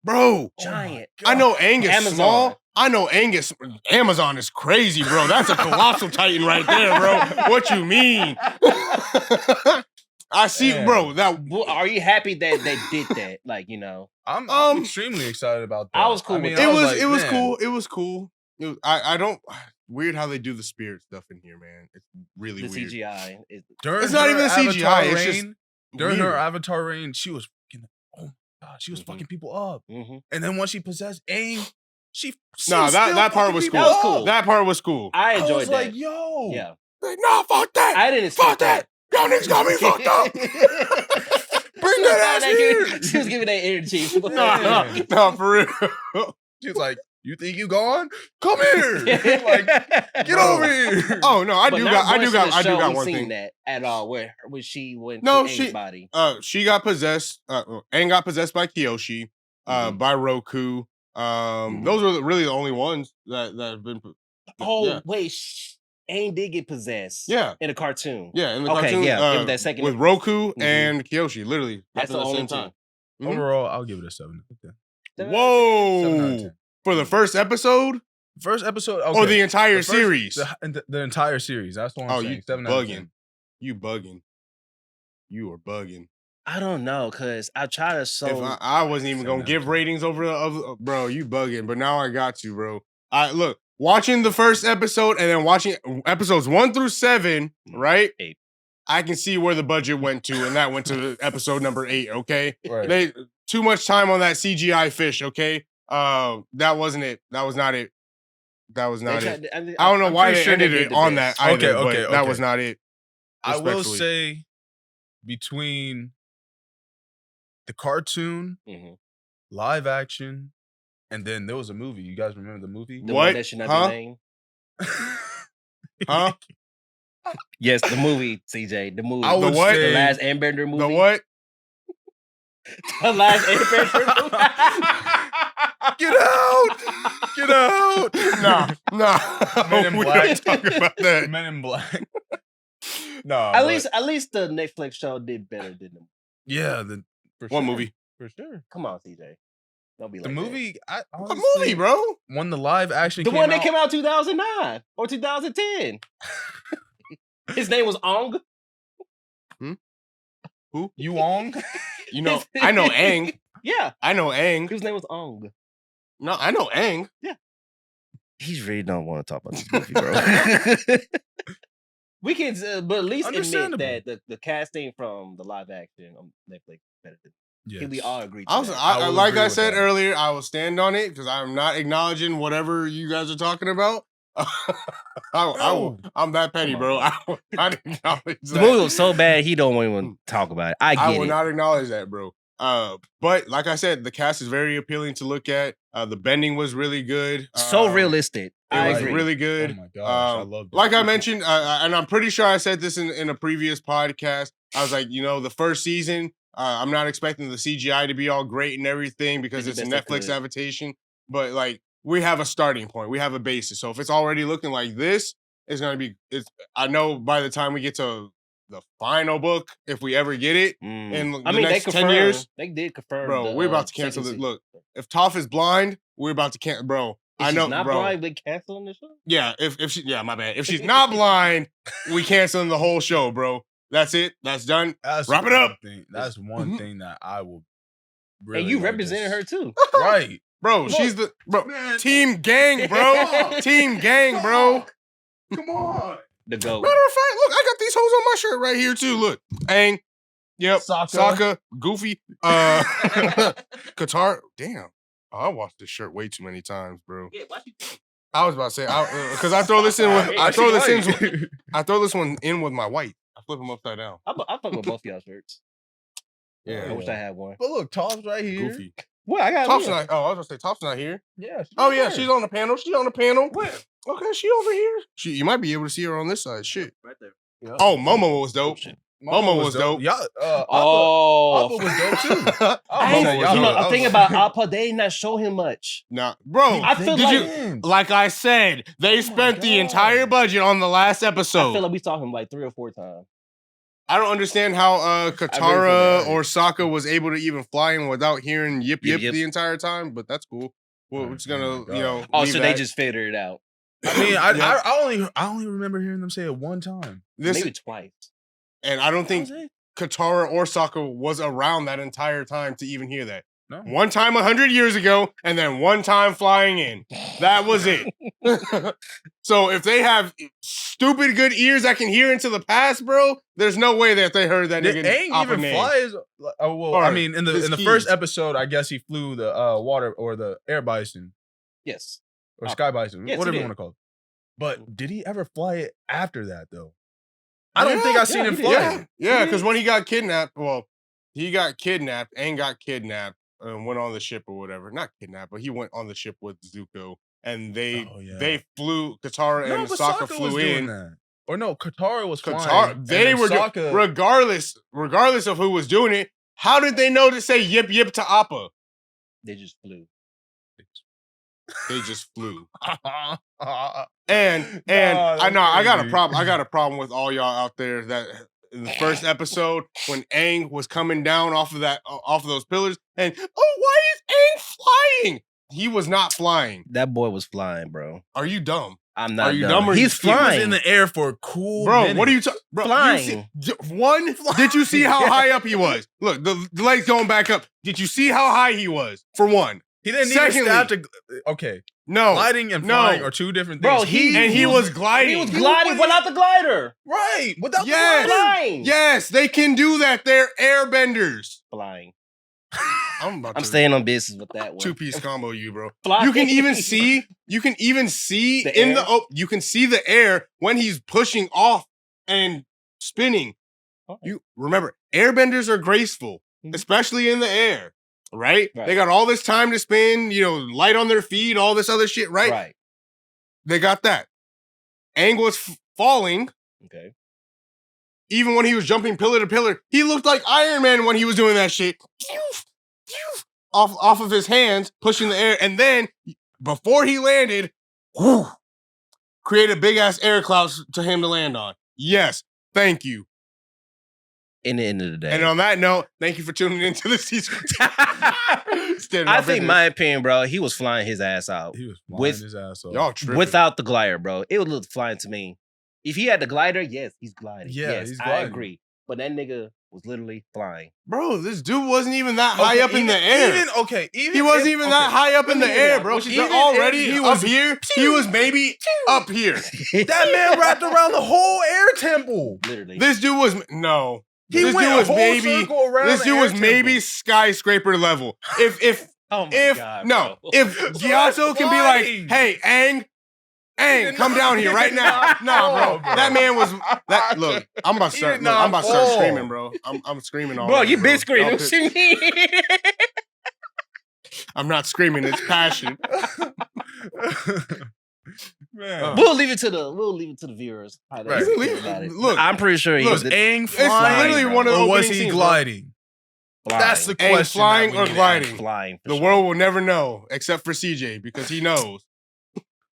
Bro, giant. I know Angus Amazon. small. I know Angus. Amazon is crazy, bro. That's a colossal titan right there, bro. What you mean? I see, bro. Are you happy that they did that? Like, I'm extremely excited about that. I was cool. It was cool. It was cool. I don't. Weird how they do the spirit stuff in here, man. It's really weird. CGI. It's not even CGI. It's just during her Avatar reign, she was fucking. Oh my God, she was fucking people up. And then once she possessed Aang, that part was cool. That was cool. That part was cool. I enjoyed that. Like, yo, yeah. No, fuck that. I didn't. Fuck that. Y'all niggas got me fucked up. Bring that ass here. She was giving that energy. No, for real. She was like, "You think you gone? Come here! Like, get over here!" Oh no, I do got one thing. That at all? Where she went? No, to anybody. She got possessed. Aang got possessed by Kyoshi. By Roku. Those are really the only ones that have been. Wait. Aang did get possessed. Yeah. In a cartoon. Yeah, in the cartoon. Yeah. That second with Roku and Kyoshi, literally. That's the only time. Overall, I'll give it a 7. Okay. Whoa! For the first episode? First episode, or the entire series? The entire series. That's what I'm saying. You bugging. You bugging. You are bugging. I don't know, because I try to If I wasn't even gonna give ratings over bro, you bugging, but now I got you, bro. Look, watching the first episode and then watching episodes 1 through 7, right? 8. I can see where the budget went to, and that went to episode number 8, okay? Right. They too much time on that CGI fish, okay? That wasn't it. That was not it. That was not it. I don't know why they ended it on that either, but that was not it. I will say, between the cartoon, live action, and then there was a movie. You guys remember the movie? The one that should not be named? Huh? Yes, the movie, CJ. The movie. I would say the last Airbender movie. The what? The last Airbender movie. Get out! Get out! Nah. Men in We Black. don't talk about that. Men in Black. No. At least the Netflix show did better than them. Yeah. What movie? For sure. Come on, CJ. Don't be like The movie. What movie, bro? When the live action the came one that out, came out 2009 or 2010. His name was Ong. Who? Yuong? You know, I know Aang. Yeah. I know Aang. His name was Ong. No, I know Aang. Yeah. He really don't want to talk about this movie, bro. We can, but at least admit that the casting from the live action on Netflix better than. Yes. Can we all agree? Like I said earlier, I will stand on it because I'm not acknowledging whatever you guys are talking about. I'm that petty, bro. I will not acknowledge that. The movie was so bad, he don't even talk about it. I will not acknowledge that, bro. But like I said, the cast is very appealing to look at. The bending was really good. So realistic. It was really good. Oh my gosh, I love it. Like I mentioned, and I'm pretty sure I said this in a previous podcast. I was like, the first season, I'm not expecting the CGI to be all great and everything because it's a Netflix adaptation. But like, we have a starting point. We have a basis. So if it's already looking like this, it's gonna be. I know by the time we get to the final book, if we ever get it in the next 10 years, they did confirm. Bro, we're about to cancel it. Look, if Toph is blind, we're about to cancel. Bro, I know. She's not bro. blind, they canceling the show. Yeah, if she, my bad. If she's not blind, we canceling the whole show, bro. That's it. That's done. Wrap it up. That's one thing that I will. Really and you represented her too, right, bro? Look, she's the team gang, bro. Team gang, bro. Come on. The GOAT. Matter of fact, look, I got these hoes on my shirt right here too. Look, Aang. Yep. Sokka. Goofy. Katara. Damn. Oh, I watched this shirt way too many times, bro. Yeah, why you? I was about to say because I throw this in with I throw this one in with my white. I flip them upside down. I fuck with both of y'all shirts. Yeah, I wish I had one. But look, Toph's right here. Goofy. What? I got Toph's not. Oh, I was gonna say Toph's not here. Yeah. She's on the panel. She's on the panel. Where? Okay, she over here. You might be able to see her on this side. Shit. Right there. Yep. Oh, Momo was dope. Momo was dope. Y'all, Appa was dope too. I'm thinking about Appa. They did not show him much. Nah, bro. I feel like I said, they spent the entire budget on the last episode. I feel like we saw him like 3 or 4 times. I don't understand how Katara or Sokka was able to even fly in without hearing yip the entire time, but that's cool. Well, we're just gonna, Oh, so they just figured it out. I mean, I only remember hearing them say it one time. Maybe twice. And I don't think Katara or Sokka was around that entire time to even hear that. No. One time 100 years ago, and then one time flying in. That was it. So if they have stupid good ears that can hear into the past, bro, there's no way that they heard that nigga. Ain't even flies. I mean, in the first episode, I guess he flew the water or the air bison. Yes. Or sky bison, whatever you want to call it. But did he ever fly it after that though? I don't think I seen him fly. Yeah, because when he got kidnapped, Aang got kidnapped and went on the ship or whatever. Not kidnapped, but he went on the ship with Zuko, and they flew. Katara and Sokka flew in. Or no, Katara was flying. They were Sokka, regardless of who was doing it. How did they know to say yip to Appa? They just flew. They just flew. And I know I got a problem. I got a problem with all y'all out there that in the first episode when Aang was coming down off of those pillars, and why is Aang flying? He was not flying. That boy was flying, bro. Are you dumb? I'm not. Are you dumb? Or he's flying. He was in the air for a cool bro. minute. What are you talking? Flying. Did you see how high up he was? Look, the legs going back up. Did you see how high he was? For one. He didn't even have to. Okay. No. Gliding and flying are two different things. Bro, he was gliding. He was gliding without the glider. Right. Without the glider. Flying. Yes, they can do that. They're airbenders. Flying. I'm staying on business with that one. 2-piece combo you, bro. Flying. You can even see you can see the air when he's pushing off and spinning. Okay. You remember, airbenders are graceful, especially in the air. Right? They got all this time to spin, light on their feet, all this other shit, right? Right. They got that. Aang was falling. Okay. Even when he was jumping pillar to pillar, he looked like Iron Man when he was doing that shit. Off of his hands, pushing the air. And then, before he landed, create a big-ass air cloud to him to land on. Yes. Thank you. In the end of the day. And on that note, thank you for tuning into the season. I think, my opinion, bro, he was flying his ass out. He was flying his ass out. Y'all tripping. Without the glider, bro. It would look flying to me. If he had the glider, yes, he's gliding. Yeah, yes, he's gliding. I agree. But that nigga was literally flying. Bro, this dude wasn't even that high up in the air. He wasn't even that high up in the air, bro. Already he was here. He was maybe up here. That man wrapped around the whole air temple. Literally. This dude was no. This dude was maybe skyscraper level. If oh my God, no, bro. if Gyatso can be like, hey, Aang, come down here right now. Nah, bro. That man was that. Look, I'm about to start screaming, bro. I'm screaming all. Bro, you been screaming. What you mean? I'm not screaming. It's passion. Man. We'll leave it to the viewers. How they feel about it. Look, I'm pretty sure he was Aang it's literally one of the or was opening he scenes, gliding? flying. That's the Aang question. flying or gliding? Flying. The world will never know, except for CJ, because he knows.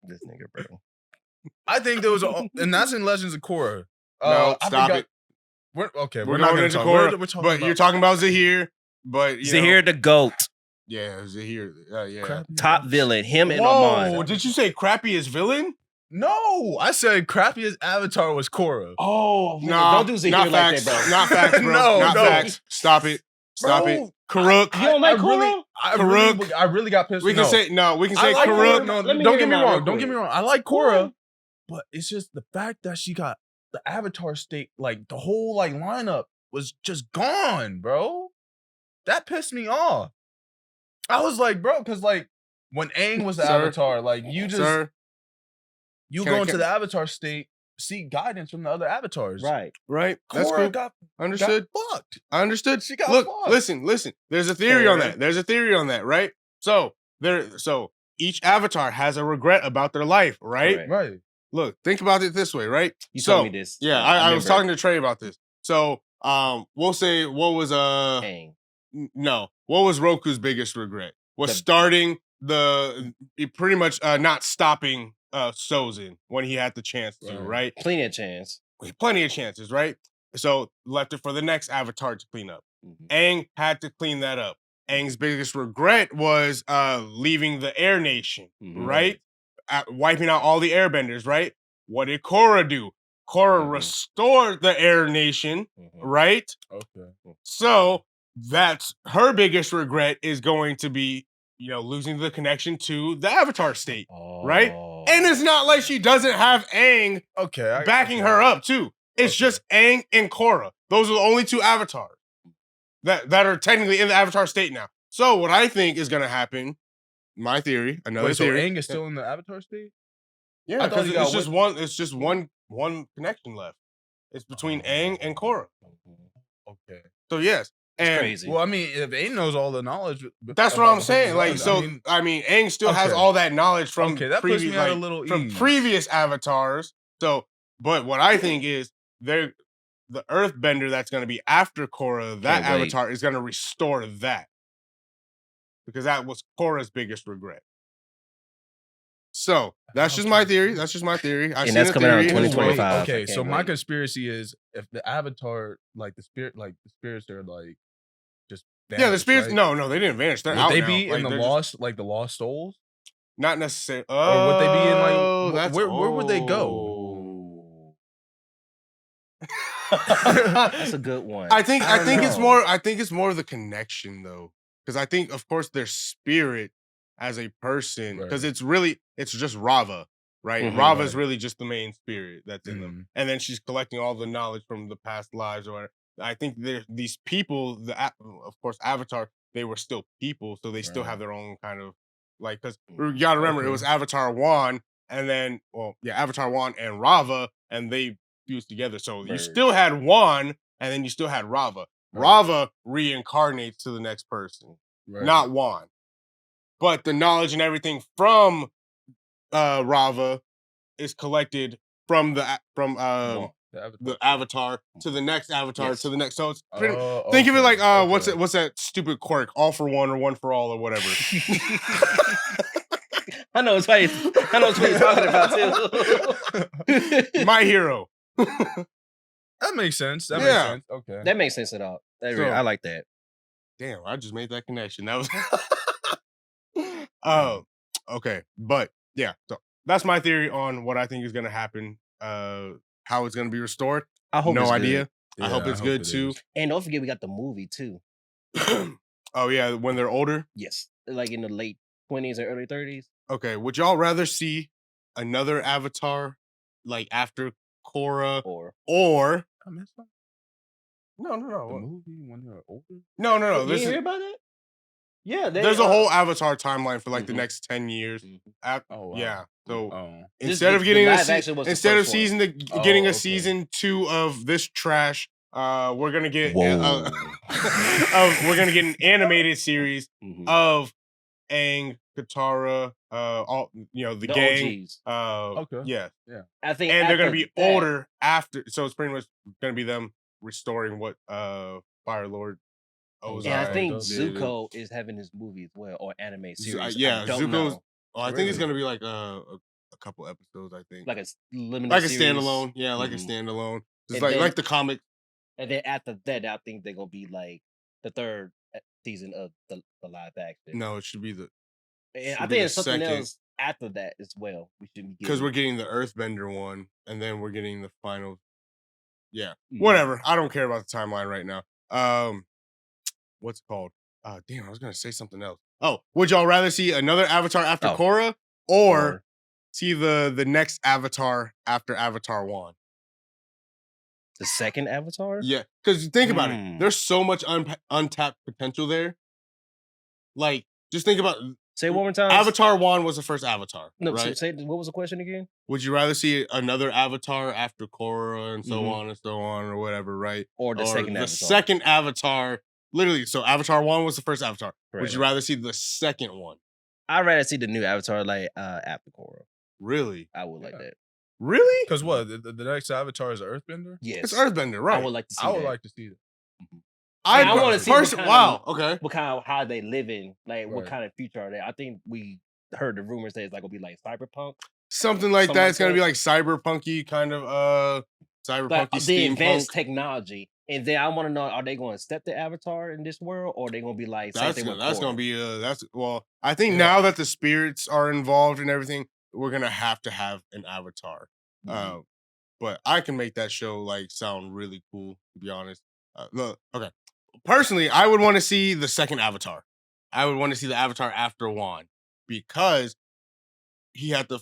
This nigga, bro. I think there was and that's in Legends of Korra. No, stop it. We're not going going to into talk. Korra, We're talking but about you're talking about Zahir. But Zahir the GOAT. Yeah, Zahir. Yeah. Crappy Top ass. villain. Him and Whoa, Amon. did you say crappiest villain? No, I said crappiest avatar was Korra. Oh, nah, don't do Zahir not like facts. that, bro. Not facts, bro. No, not no. facts. Stop it. Stop Bro, it. Karuk. You don't like Korra? I really got pissed. We can say I like Karuk. Korra. No, Let me don't hear get me him out wrong. real Don't get quick. me wrong. I like Korra, but it's just the fact that she got the avatar state, like the whole like lineup was just gone, bro. That pissed me off. I was like, bro, because like when Aang was the Sir? avatar, like you just Sir, you Can I- go into can- the avatar state, seek guidance from the other avatars. Right. right? That's Korra cool. got Understood. fucked. I understood. She got Look, fucked. listen. There's a theory on Fair. that. There's a theory on that, right? So each avatar has a regret about their life, right? Correct. Right. Look, think about it this way, right? You so, told me this. Yeah, I was remember. talking to Trey about this. So, we'll say what was Aang. no, what was Roku's biggest regret? Was The- starting pretty much not stopping Sozin when he had the chance to, right? Plenty of chance. Plenty of chances, right? So left it for the next avatar to clean up. Mhm. Aang had to clean that up. Aang's biggest regret was leaving the Air Nation, Mhm. right? Wiping out all the airbenders, right? What did Korra do? Korra Mhm. restored the Air Nation, Mhm. right? Okay. So that's her biggest regret is going to be, losing the connection to the Avatar state, right? Oh. And it's not like she doesn't have Aang Okay. backing her up too. It's Okay. just Aang and Korra. Those are the only two avatars that are technically in the Avatar state now. So what I think is going to happen, my theory, another Wait, so theory. Aang is still in the avatar state? Yeah, I thought because he it's got just one. It's just one connection left. It's between Aang and Korra. Okay. So yes, It's and crazy. Well, I mean, if Aang knows all the knowledge, that's what about I'm the saying. whole Like, world, so Aang still has Okay. all that knowledge from Okay, that puts previous, me at a little from ease. previous avatars. So, but what I think is the Earthbender that's going to be after Korra, that Can't wait. avatar is going to restore that because that was Korra's biggest regret. So that's just my theory. That's just my theory. I've And seen that's a coming out in theory. 2025. Okay, I so can't my wait. conspiracy is if the avatar, like the spirits are like just Yeah, the vanished, spirits. right? No, they didn't vanish. They're Would out they now. be Like, in the they're lost, like the lost souls, not necessarily. or would they be in Oh, like that's where would they go? Ooh. That's a good one. I think I don't it's know. more. I think it's more of the connection though, because I think, of course, their spirit as a person, because Right. it's just Rava, right? Mhm. Rava's Right. really just the main spirit that's in them, and then she's collecting all the knowledge from the past lives or whatever. I think these people, of course, Avatar, they were still people, so they still Right. have their own kind of like. Because you gotta remember, it was Okay. Avatar Wan, and then Avatar Wan and Rava, and they fused together. So you Right. still had Wan, and then you still had Rava. Right. Rava reincarnates to the next person, Right. not Wan. But the knowledge and everything from Rava is collected from Well, the avatar to the next avatar Yes. to the next. So it's pretty, Oh, think of it like okay, what's okay. what's that stupid quirk? All for one or one for all or whatever. I know it's funny. I know it's what you're talking about too. My hero. That makes sense. That Yeah. makes sense. Okay. That makes sense at all. So- I like that. Damn, I just made that connection. That was oh, okay. But yeah, so that's my theory on what I think is gonna happen. How it's gonna be restored. I hope No it's idea. Good. I hope it's good too. And don't forget, we got the movie too. Oh yeah, when they're older. Yes, like in the late 20s or early 30s. Okay, would y'all rather see another Avatar, like after Korra, or? I missed that. No. The movie when they're older. No. You didn't hear about that? Yeah, there's a whole Avatar timeline for like the next 10 years. Wow. Yeah. So instead of getting getting a season 2 of this trash, we're gonna get we're gonna get an animated series of Aang, Katara, all the gang. Okay. Yeah. I think, and they're gonna be older after. So it's pretty much gonna be them restoring what Fire Lord. And I think Zuko is having his movie as well, or anime series. Zuko's. I think it's gonna be like a couple episodes. I think like a limited, like a standalone. Yeah, like a standalone. It's like the comic. And then after that, I think they're gonna be like the third season of the live action. No, it should be the. And I think it's something else after that as well. We should be because we're getting the Earthbender one, and then we're getting the final. Yeah, whatever. I don't care about the timeline right now. What's it called? Damn, I was gonna say something else. Oh, would y'all rather see another Avatar after Korra, or see the next Avatar after Avatar 1? The second Avatar? Yeah, because think about it. There's so much untapped potential there. Like, just think about. Say it one more time. Avatar 1 was the first Avatar. No, right? Say what was the question again? Would you rather see another Avatar after Korra and so on and so on, or whatever, right? Or the second Avatar? The second Avatar. Literally, so Avatar 1 was the first Avatar. Right. Would you rather see the second one? I'd rather see the new Avatar like after Korra. Really? I would like that. Really? Because what? The next Avatar is Earthbender? Yes. It's Earthbender, right? I would like to see I would like to see that. I want to see what kind of how they living, like what kind of future are they? I think we heard the rumors that it's like gonna be like cyberpunk. Something like that. It's gonna be like cyberpunky kind of cyberpunky like the steampunk. Advanced technology. And then I want to know: are they going to step the Avatar in this world, or are they going to be like that's going to be I think now that the spirits are involved and everything, we're gonna have to have an Avatar. But I can make that show like sound really cool. To be honest, look, okay. Personally, I would want to see the second Avatar. I would want to see the Avatar after Wan because he had the.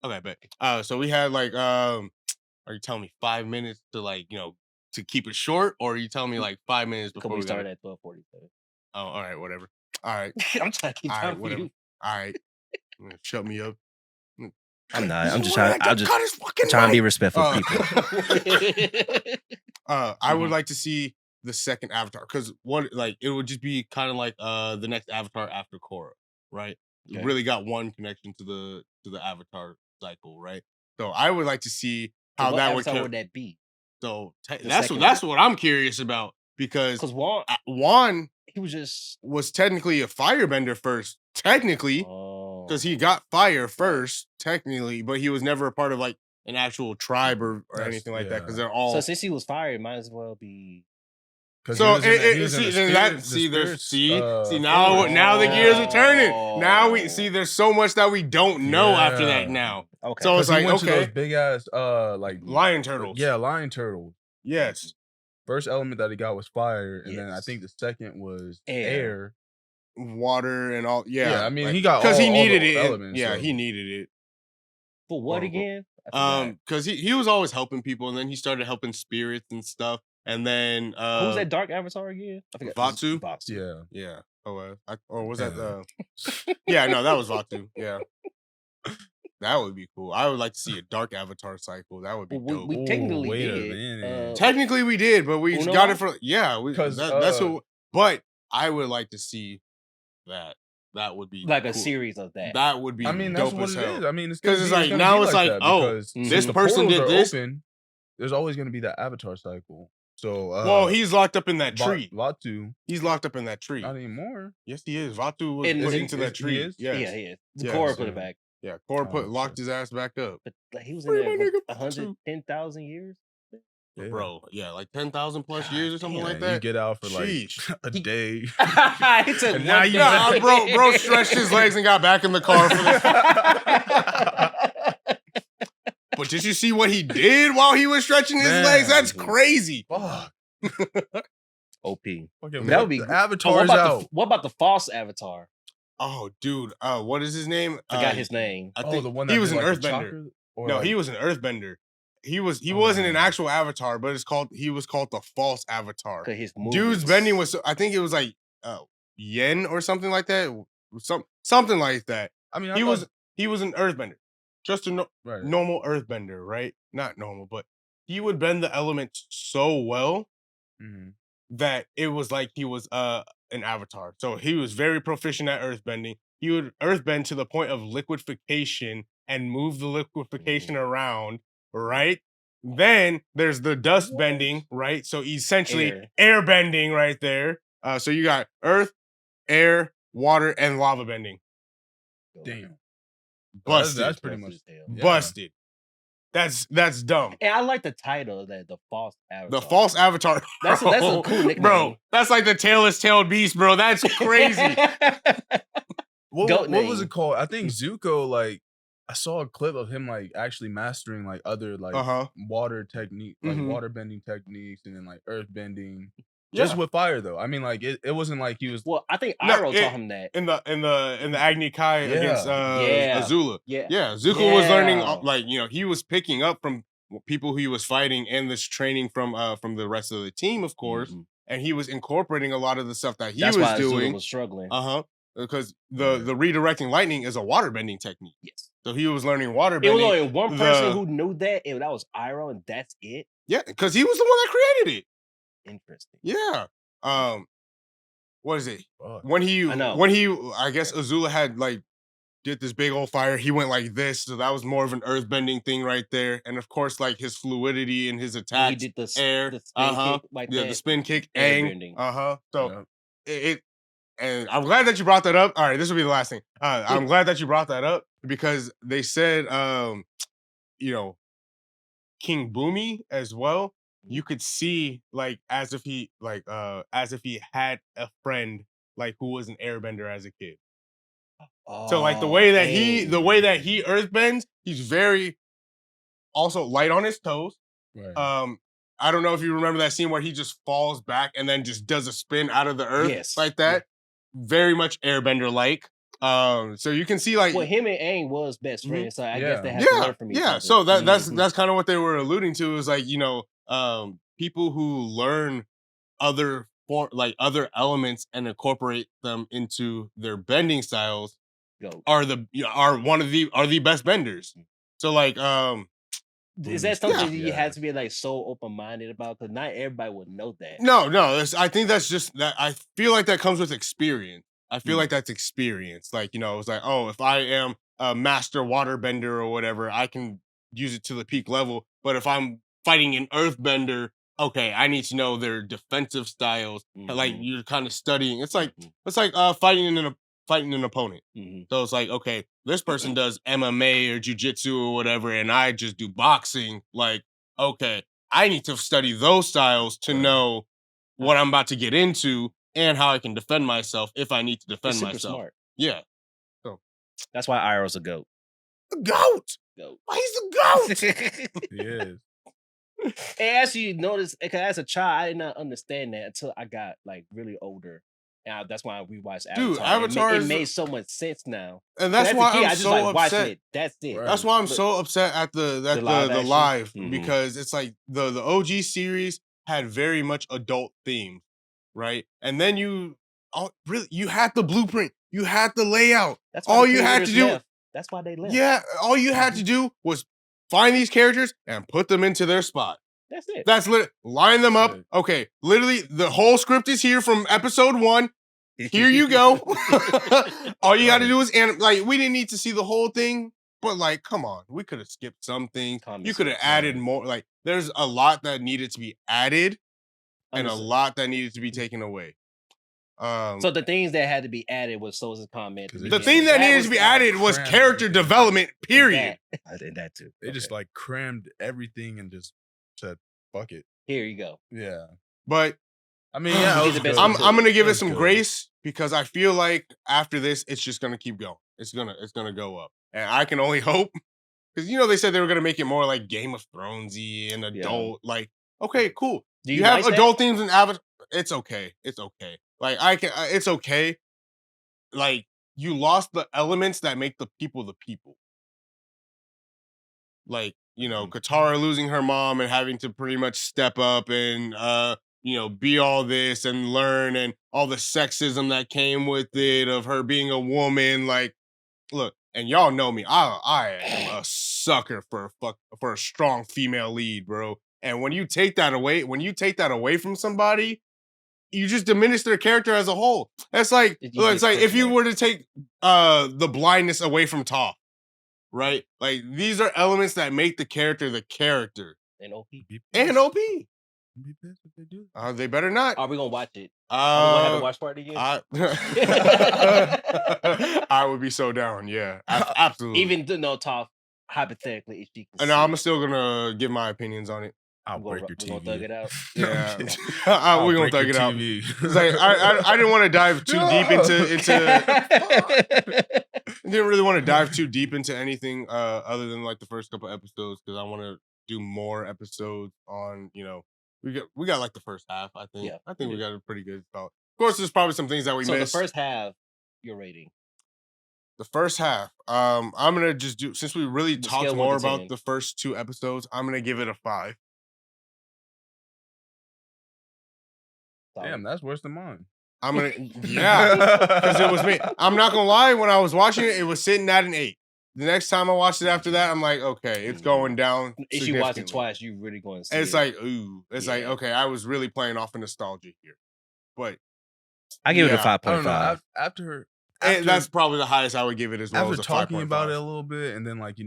Okay, but so we had like are you telling me 5 minutes to like to keep it short, or are you telling me like 5 minutes before we started at 12:47? Oh, all right, whatever. All right, I'm trying to keep time for you. All right, shut me up. I'm not. I'm just trying. I'm just trying to be respectful of people. I would like to see the second Avatar because it would just be kind of like the next Avatar after Korra, right? Okay. It really got one connection to the Avatar cycle, right? So I would like to see how what that would that be. So that's what I'm curious about because Wan he was technically a firebender first, technically, because he got fire first, technically, but he was never a part of like an actual tribe or anything like that because they're all. So since he was fire, it might as well be. So now the gears are turning. Now we see there's so much that we don't know after that now. Okay. So it's like those big ass like lion turtles. Yeah, lion turtles. Yes. First element that he got was fire, and then I think the second was air, water, and all. Yeah, I mean he got because he needed it. Elements, he needed it. For what again? Because he was always helping people, and then he started helping spirits and stuff. And then who's that dark Avatar again? I think Vaatu. Yeah. Oh, or was that yeah, no, that was Vaatu. Yeah. That would be cool. I would like to see a dark Avatar cycle. That would be dope. We technically did. Technically we did, but we got it for that's what. But I would like to see that. That would be like cool. A series of that. That would be. I mean, that's what it is. I mean, because it's like now it's like this person did this. There's always going to be that Avatar cycle. So well, he's locked up in that tree. Vaatu. He's locked up in that tree. Not anymore. Yes, he is. Vaatu was put into that tree. He is? Yes. Yeah, he is. Korra put it back. Yeah, Korra locked his ass back up. But like, he was in there 110,000 years. Yeah. Bro, like 10,000 plus years or something like that. You get out for like a day. He took now bro stretched his legs and got back in the car for this. But did you see what he did while he was stretching his legs? That's crazy. Fuck. OP. Okay, That would be the Avatar's out. What about the false Avatar? Oh, dude. What is his name? Forgot his name. I think the one that he was did, an like, the Earthbender. chakra, or No, like- he was an Earthbender. He wasn't an actual Avatar, but he was called the false Avatar. His Dude's bending was, I think it was like yen or something like that. Something like that. I mean, He was an Earthbender, just a right. normal Earthbender, right? Not normal, but he would bend the elements so well that it was like he was an Avatar. So he was very proficient at earthbending. He would earthbend to the point of liquefaction and move the liquefaction around, right? Then there's the dust bending, right? So essentially air bending right there. So you got earth, air, water, and lava bending. Damn. Busted. That's pretty much busted. That's dumb. And I like the title of that, the false Avatar. The false Avatar. That's a cool nickname. Bro, that's like the tailless-tailed beast, bro. That's crazy. What was it called? I think Zuko, like, I saw a clip of him like actually mastering like other like water technique, like water bending techniques, and then like earth bending. Just with fire though. I mean, like it wasn't like he was. Well, I think Iroh taught him that in the Agni Kai against Azula. Yeah, Zuko was learning, like, you know, he was picking up from people who he was fighting and this training from the rest of the team, of course, and he was incorporating a lot of the stuff that That's was why doing. Azula was struggling. Because the redirecting lightning is a water bending technique. Yes. So he was learning water bending. It was only one person who knew that, and that was Iroh, and that's it. Yeah, because he was the one that created it. Interesting. Yeah. What is it? When I guess Azula had like did this big old fire, he went like this, so that was more of an earth bending thing right there. And of course, like his fluidity and his attacks, he did the air, the spin kick like the spin kick, Aang, So it and I'm glad that you brought that up. All right, this will be the last thing. I'm glad that you brought that up because they said, you know, King Bumi as well. You could see like as if he had a friend like who was an airbender as a kid. So like the way that he earthbends, he's very also light on his toes. Right. I don't know if you remember that scene where he just falls back and then just does a spin out of the earth like that. Very much airbender like. So you can see like him and Aang was best friends, so I guess they had to learn from each other. So that's kind of what they were alluding to is like, you know, people who learn other elements and incorporate them into their bending styles are the best benders. So like is that something you have to be like so open-minded about? Because not everybody would know that. No, I think that's just that. I feel like that comes with experience. I feel like that's experience. Like, you know, it's like, oh, if I am a master waterbender or whatever, I can use it to the peak level. But if I'm fighting an earthbender, okay, I need to know their defensive styles. Like you're kind of studying. It's like fighting an opponent. So it's like, okay, this person does MMA or jujitsu or whatever, and I just do boxing. Like, okay, I need to study those styles to know what I'm about to get into and how I can defend myself if I need to defend myself. Smart. Yeah. So that's why Iroh's a goat. A goat. Why he's a goat? He is. And as you notice, because as a child, I did not understand that until I got like really older. And that's why we watched Avatar. Dude, Avatar it made so much sense now. And that's why I'm so upset. It. That's it. That's why I'm so upset at the live because it's like the OG series had very much adult themes, right? And then you had the blueprint, you had the layout. That's all you had to do. Left. That's why they left. Yeah, all you had to do was find these characters and put them into their spot. That's it. That's line them up. Okay, literally the whole script is here from episode 1. Here you go. All you got to do is we didn't need to see the whole thing, but like, come on, we could have skipped something. You could have added more. Like, there's a lot that needed to be added, and a lot that needed to be taken away. So the things that had to be added was Souls' comment. The thing that needed to be added was character development. Period. I did that too. They just like crammed everything and just said, "Fuck it." Here you go. Yeah, but. I mean, I'm gonna give it some grace because I feel like after this, it's just gonna keep going. It's gonna go up, and I can only hope because they said they were gonna make it more like Game of Thronesy and adult. Like, okay, cool. Do you have adult that? themes in Avatar. It's okay. It's okay. Like it's okay. Like you lost the elements that make the people the people. Like Katara losing her mom and having to pretty much step up and be all this and learn and all the sexism that came with it of her being a woman. Like, look, and y'all know me. I am a sucker for a strong female lead, bro. And when you take that away from somebody, you just diminish their character as a whole. It's like if you were to take the blindness away from Toph, right? Like these are elements that make the character the character. And OP. And OP. They better not. Are we gonna watch it? Are we gonna have a watch party again? I would be so down. Yeah, absolutely. Even though Toph, hypothetically, if she can. No, I'm still gonna give my opinions on it. I'll break your TV. We're gonna thug it out. Yeah, we're gonna thug it out. It's like I didn't want to dive too deep into. Didn't really want to dive too deep into anything other than like the first couple episodes because I want to do more episodes on we got like the first half. I think we got a pretty good thought. Of course, there's probably some things that we missed. So the first half, your rating. The first half, I'm gonna just do since we really talked more about the first 2 episodes. I'm gonna give it a 5. Damn, that's worse than mine. I'm gonna because it was me. I'm not gonna lie. When I was watching it, it was sitting at an 8. The next time I watched it after that, I'm like, okay, it's going down. If you watch it twice, you really going to see it's like, ooh. It's like, okay, I was really playing off of nostalgia here. But I give it a 5.5. After that's probably the highest I would give it as well. After talking about it a little bit, and then like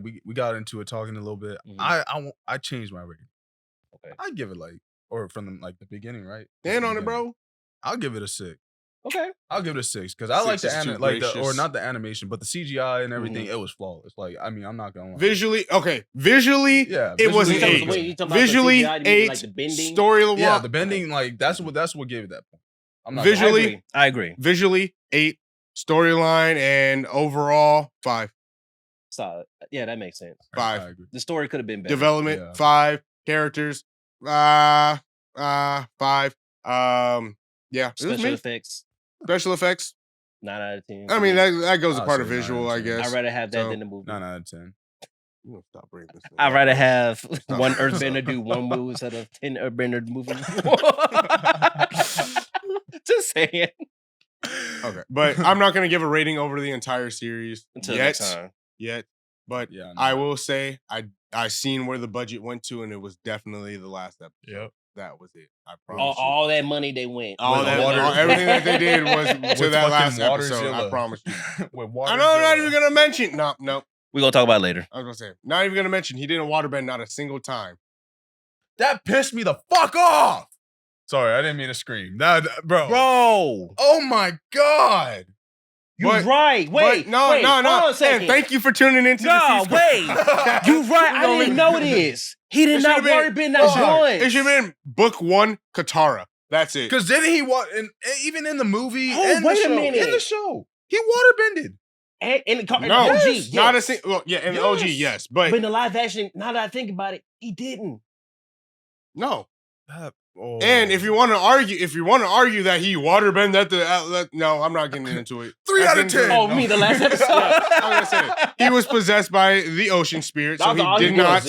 we got into it talking a little bit. Mm-hmm. I changed my rating. Okay, I give it from the beginning, right? Stand on it, bro. I'll give it a 6. Okay, I'll give it a 6 because I like or not the animation, but the CGI and everything. It was flawless. Like, I mean, I'm not gonna lie. Visually, it was an 8. Visually, 8. Like the bending, story, the bending, like that's what gave it that point. I'm not visually, I agree. Visually, 8. Storyline and overall 5. Solid. Yeah, that makes sense. 5. I agree. The story could have been better. Development 5. Characters 5. Yeah. Special effects. Special effects. 9 out of 10. I mean, that goes a part of visual, I guess. I'd rather have that than the movie. 9 out of 10. Stop bringing this I'd rather have one Earthbender do one move instead of 10 Earthbender movies. Just saying. Okay, but I'm not gonna give a rating over the entire series until next time. But I will say I seen where the budget went to, and it was definitely the last episode. Yep. That was it. I promise. All that money they went. Everything that they did was to that last episode. I promise you. I'm not even gonna mention. No. We're gonna talk about it later. I was gonna say, not even gonna mention. He didn't waterbend not a single time. That pissed me the fuck off. Sorry, I didn't mean to scream. Bro. Oh my god. You're right. Wait. No. Hold on a second. And thank you for tuning into the wait. You're right. I didn't know this. He did not waterbend that once. It should have been book 1, Katara. That's it. Because didn't he even in the movie? Oh, wait a minute. In the show, he waterbended. In the OG, yes. Not a single. Well, yeah, in the OG, yes, but in the live action, now that I think about it, he didn't. No. And if you want to argue, that he waterbend at the no, I'm not getting into it. 3 out of 10. Oh, me the last episode. I'm gonna say he was possessed by the ocean spirit, so he did not.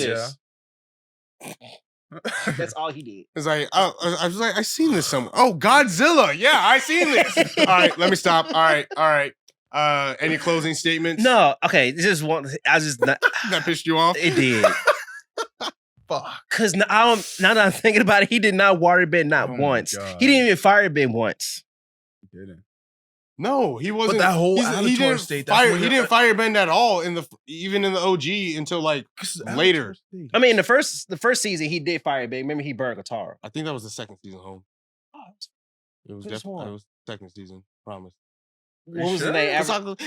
That's all he did. It's like I was like, I seen this somewhere. Oh, Godzilla. Yeah, I seen this. All right, let me stop. All right. Any closing statements? No. Okay. This is one. That pissed you off? It did. Fuck. Because now that I'm thinking about it, he did not waterbend once. He didn't even firebend once. He didn't. No, he wasn't. But that whole Avatar state, he didn't firebend at all even in the OG until like later. I mean, the first season he did firebend. Remember, he burned Katara. I think that was the second season. Home. It was definitely it was second season. Promise. What was the name?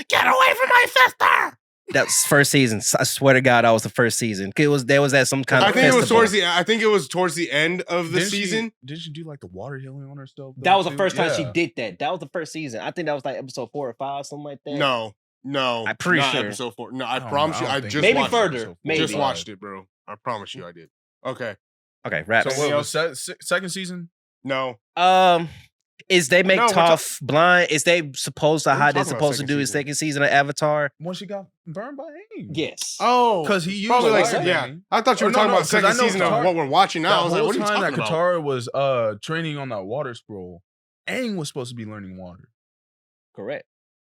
Get away from my sister! That was first season. I swear to God, that was the first season. There was at some kind of. I think it was towards the end of the season. Did she do like the water healing on herself? That was the first time she did that. That was the first season. I think that was like episode 4 or 5, something like that. No, No, I'm pretty not sure. episode 4. No, I don't promise know. you, I I don't think just Maybe watched further. it. Maybe. Just watched it, bro. I promise you, I did. Okay. Okay, rap. So Anything what was second season? No. Is they make No, we're Toph blind? Is they supposed to What are you how they're talking about supposed to second do his season? second season of Avatar? When she got burned by Aang. Yes. Oh, Because he used probably like fire yeah. bending. I thought you Or were no, talking no, about 'cause I second know season of Katara- what we're watching now. I That was like, whole what are you time talking that about? Katara was training on that water scroll, Aang was supposed to be learning water. Correct.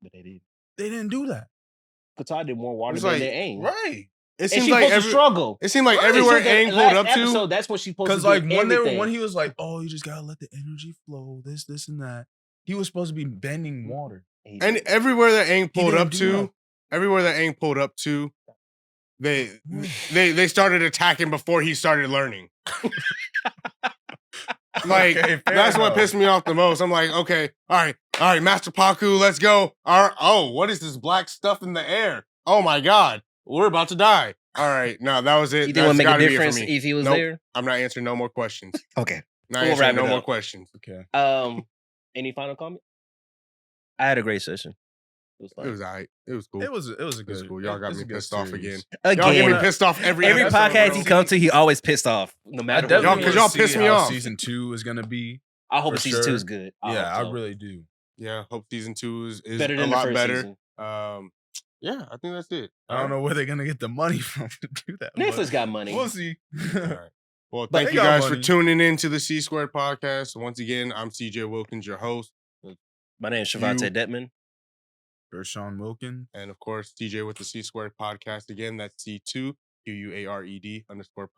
But they did. They didn't do that. Qatar did more water It's than like- they Aang. Right. It And seems she like supposed to struggle. it seemed like Right. everywhere She Aang said pulled last up episode, to. that's what she's supposed Because to like do. when he was like, oh, you just gotta let the energy flow, this, and that. He was supposed to be bending water. And everywhere that Aang pulled didn't up do to, that. everywhere that Aang pulled up to, they started attacking before he started learning. Like Okay, fair that's what enough. pissed me off the most. I'm like, okay, all right, Master Paku, let's go. Oh, what is this black stuff in the air? Oh my god, we're about to die. All right, no, that was it. You think it would That's make a gotta be it for difference me. if he was Nope. there? I'm not answering no more questions. Okay. Not We'll answering wrap no it more up. questions. Okay. Any final comment? I had a great session. It was fun. It was alright. It was cool. It was a It was good. cool. Y'all got it's me a good pissed off series. again. Y'all get me Again, pissed off every every episode, podcast bro. he come to, he always pissed off. No I matter what. definitely Y'all- 'cause wanna y'all see piss me how off. Season 2 is gonna be. I hope for season 2 sure. is good. Yeah, I hope so. really do. Yeah, hope season 2 is better a than the lot first better. season. Yeah, I think that's it. I don't know where they're gonna get the money from to do that. but Netflix got money. We'll see. All right. Well, But thank they you got guys for money. tuning in to the C Squared podcast. Once again, I'm CJ Wilkins, your host, My name is Shavante You- Detman. Sean Wilkins. and of course, TJ with the C Squared podcast. Again, that's C2 QUARED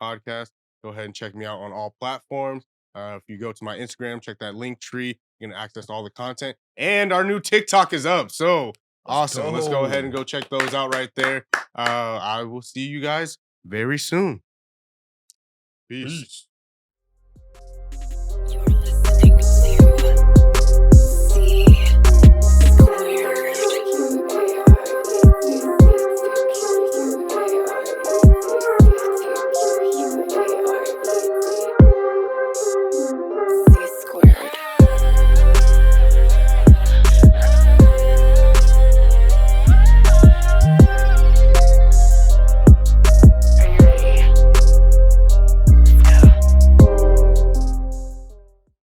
_podcast. Go ahead and check me out on all platforms. If you go to my Instagram, check that link tree. You're gonna access all the content, and our new TikTok is up. So awesome! Let's go ahead and go check those out right there. I will see you guys very soon. Peace. Peace.